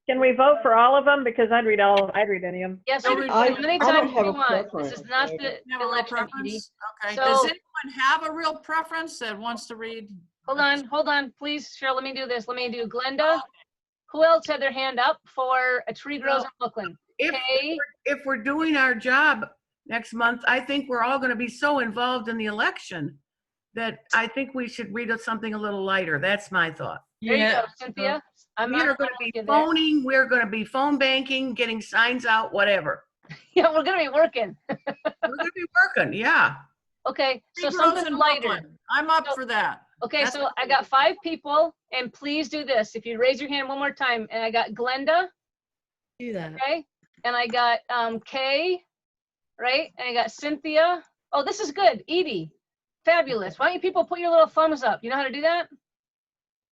can we vote for all of them? Because I'd read any of them. yes, you can many times you want. This is not the election. Okay. So, does anyone have a real preference that wants to read? Hold on, please, Cheryl. Let me do this. Let me do Glenda. Who else had their hand up for A Tree Grows in Brooklyn? If we're doing our job next month, I think we're all going to be so involved in the election that I think we should read something a little lighter. That's my thought. There you go, Cynthia. We're going to be phoning, we're going to be phone banking, getting signs out, whatever. Yeah, we're going to be working. We're going to be working, yeah. Okay, so something lighter. I'm up for that. Okay, so I got 5 people, and please do this. If you raise your hand one more time, and I got Glenda. Do that. Okay, and I got Kay, right? And I got Cynthia. Oh, this is good. Edie, fabulous. Why don't you people put your little thumbs up? You know how to do that?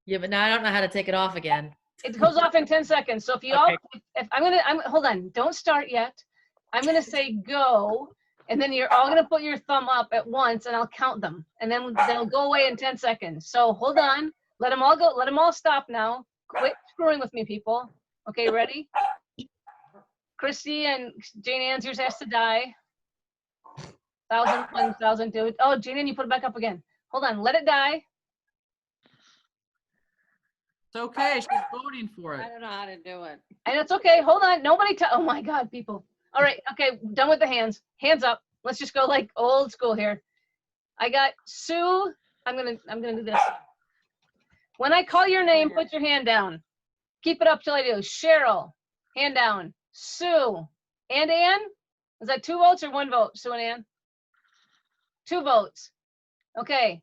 Yeah, but now I don't know how to take it off again. It goes off in 10 seconds. So if you all, if I'm hold on, don't start yet. I'm gonna say go, and then you're all gonna put your thumb up at once, and I'll count them, and then they'll go away in 10 seconds. So hold on, let them all go, let them all stop now. Quit screwing with me, people. Okay, ready? Christy and Jane Ann's yours has to die. 1,001, 1,002. Oh, Jane Ann, you put it back up again. Hold on, let it die. It's okay, she's voting for it. I don't know how to do it. And it's okay, hold on, nobody oh my God, people. All right, okay, done with the hands. Hands up. Let's just go like old school here. I got Sue. I'm gonna do this. When I call your name, put your hand down. Keep it up till I do. Cheryl, hand down. Sue and Ann. Is that 2 votes or 1 vote? Sue and Ann. 2 votes. Okay.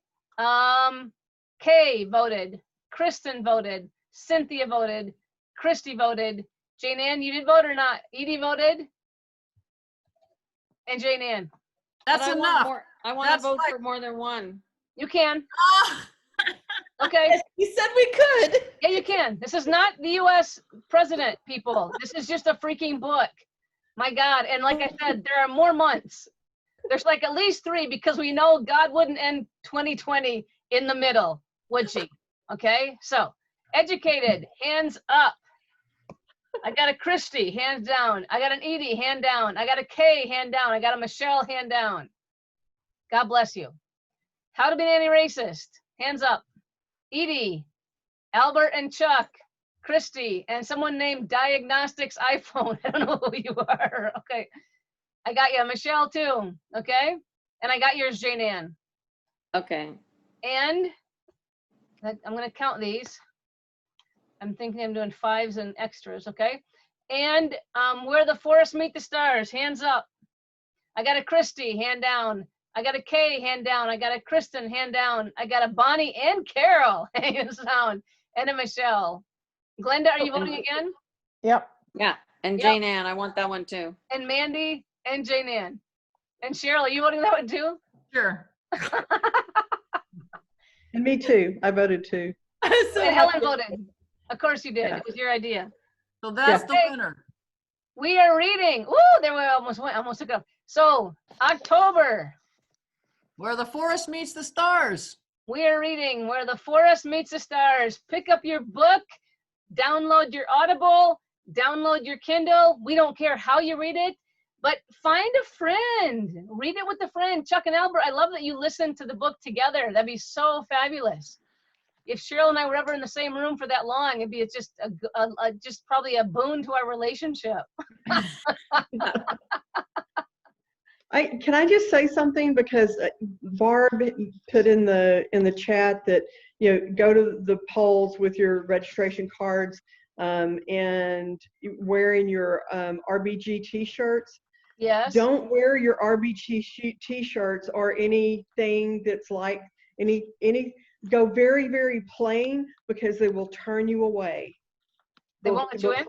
Kay voted. Kristen voted. Cynthia voted. Christy voted. Jane Ann, you did vote or not? Edie voted. And Jane Ann. That's enough. I want to vote for more than one. You can. Okay. You said we could. Yeah, you can. This is not the U.S. president, people. This is just a freaking book. My God. And like I said, there are more months. There's like at least 3 because we know God wouldn't end 2020 in the middle, would she? Okay. So educated, hands up. I got a Christy, hands down. I got an Edie, hand down. I got a Kay, hand down. I got a Michelle, hand down. God bless you. How to be an anti-racist, hands up. Edie, Albert and Chuck, Christy, and someone named Diagnostics iPhone. I don't know who you are. Okay. I got you, Michelle too. Okay. And I got yours, Jane Ann. Okay. And I'm going to count these. I'm thinking I'm doing 5s and extras, okay? And where the forests meet the stars, hands up. I got a Christy, hand down. I got a Kay, hand down. I got a Kristen, hand down. I got a Bonnie and Carol, hands down. And a Michelle. Glenda, are you voting again? Yep. Yeah, and Jane Ann, I want that one too. And Mandy and Jane Ann. And Cheryl, are you voting that one too? Sure. And me too. I voted too. So and Helen voted. Of course you did. Yeah. It was your idea. So that's the winner. We are reading. Woo, there we almost took it off. So October. Where the forest meets the stars. We are reading Where the Forest Meets the Stars. Pick up your book, download your Audible, download your Kindle. We don't care how you read it, but find a friend. Read it with a friend. Chuck and Albert, I love that you listen to the book together. That'd be so fabulous. If Cheryl and I were ever in the same room for that long, it'd be just just probably a boon to our relationship. Can I just say something, because Barb put in the chat that, you know, go to the polls with your registration cards and wearing your RBG t-shirts. Yes. Don't wear your RBG t-shirts or anything that's like any. Go very, very plain because they will turn you away. They won't let you in?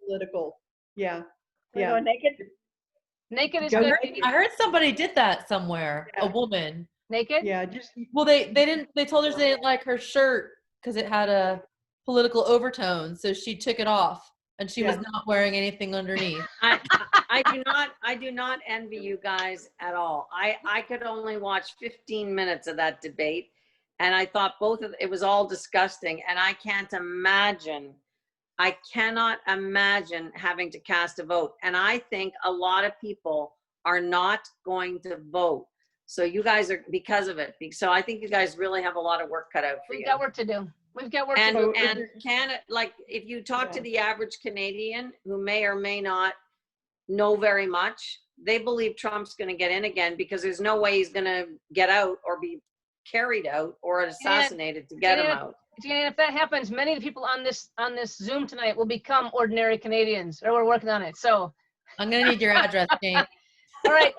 Political. Yeah. Wanna Yeah. go naked? Naked is Go good. naked. I heard somebody did that somewhere. Yeah. A woman. Naked? Yeah. Just Well, they told her they didn't like her shirt because it had a political overtone, so she took it off, and she was not wearing anything underneath. I do not envy you guys at all. I could only watch 15 minutes of that debate, and I thought it was all disgusting, and I cannot imagine having to cast a vote. And I think a lot of people are not going to vote. So you guys are, because of it. So I think you guys really have a lot of work cut out for you. We've got work to do. We've got work to do. And Canada, like if you talk to the average Canadian who may or may not know very much, they believe Trump's going to get in again because there's no way he's going to get out or be carried out or assassinated to get him out. Jan, if that happens, many of the people on this Zoom tonight will become ordinary Canadians. Or we're working on it. So I'm gonna need your address, Jane. All right.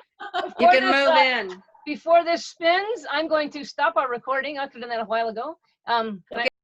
You can move in. Before this spins, I'm going to stop our recording. I could have done that a while ago.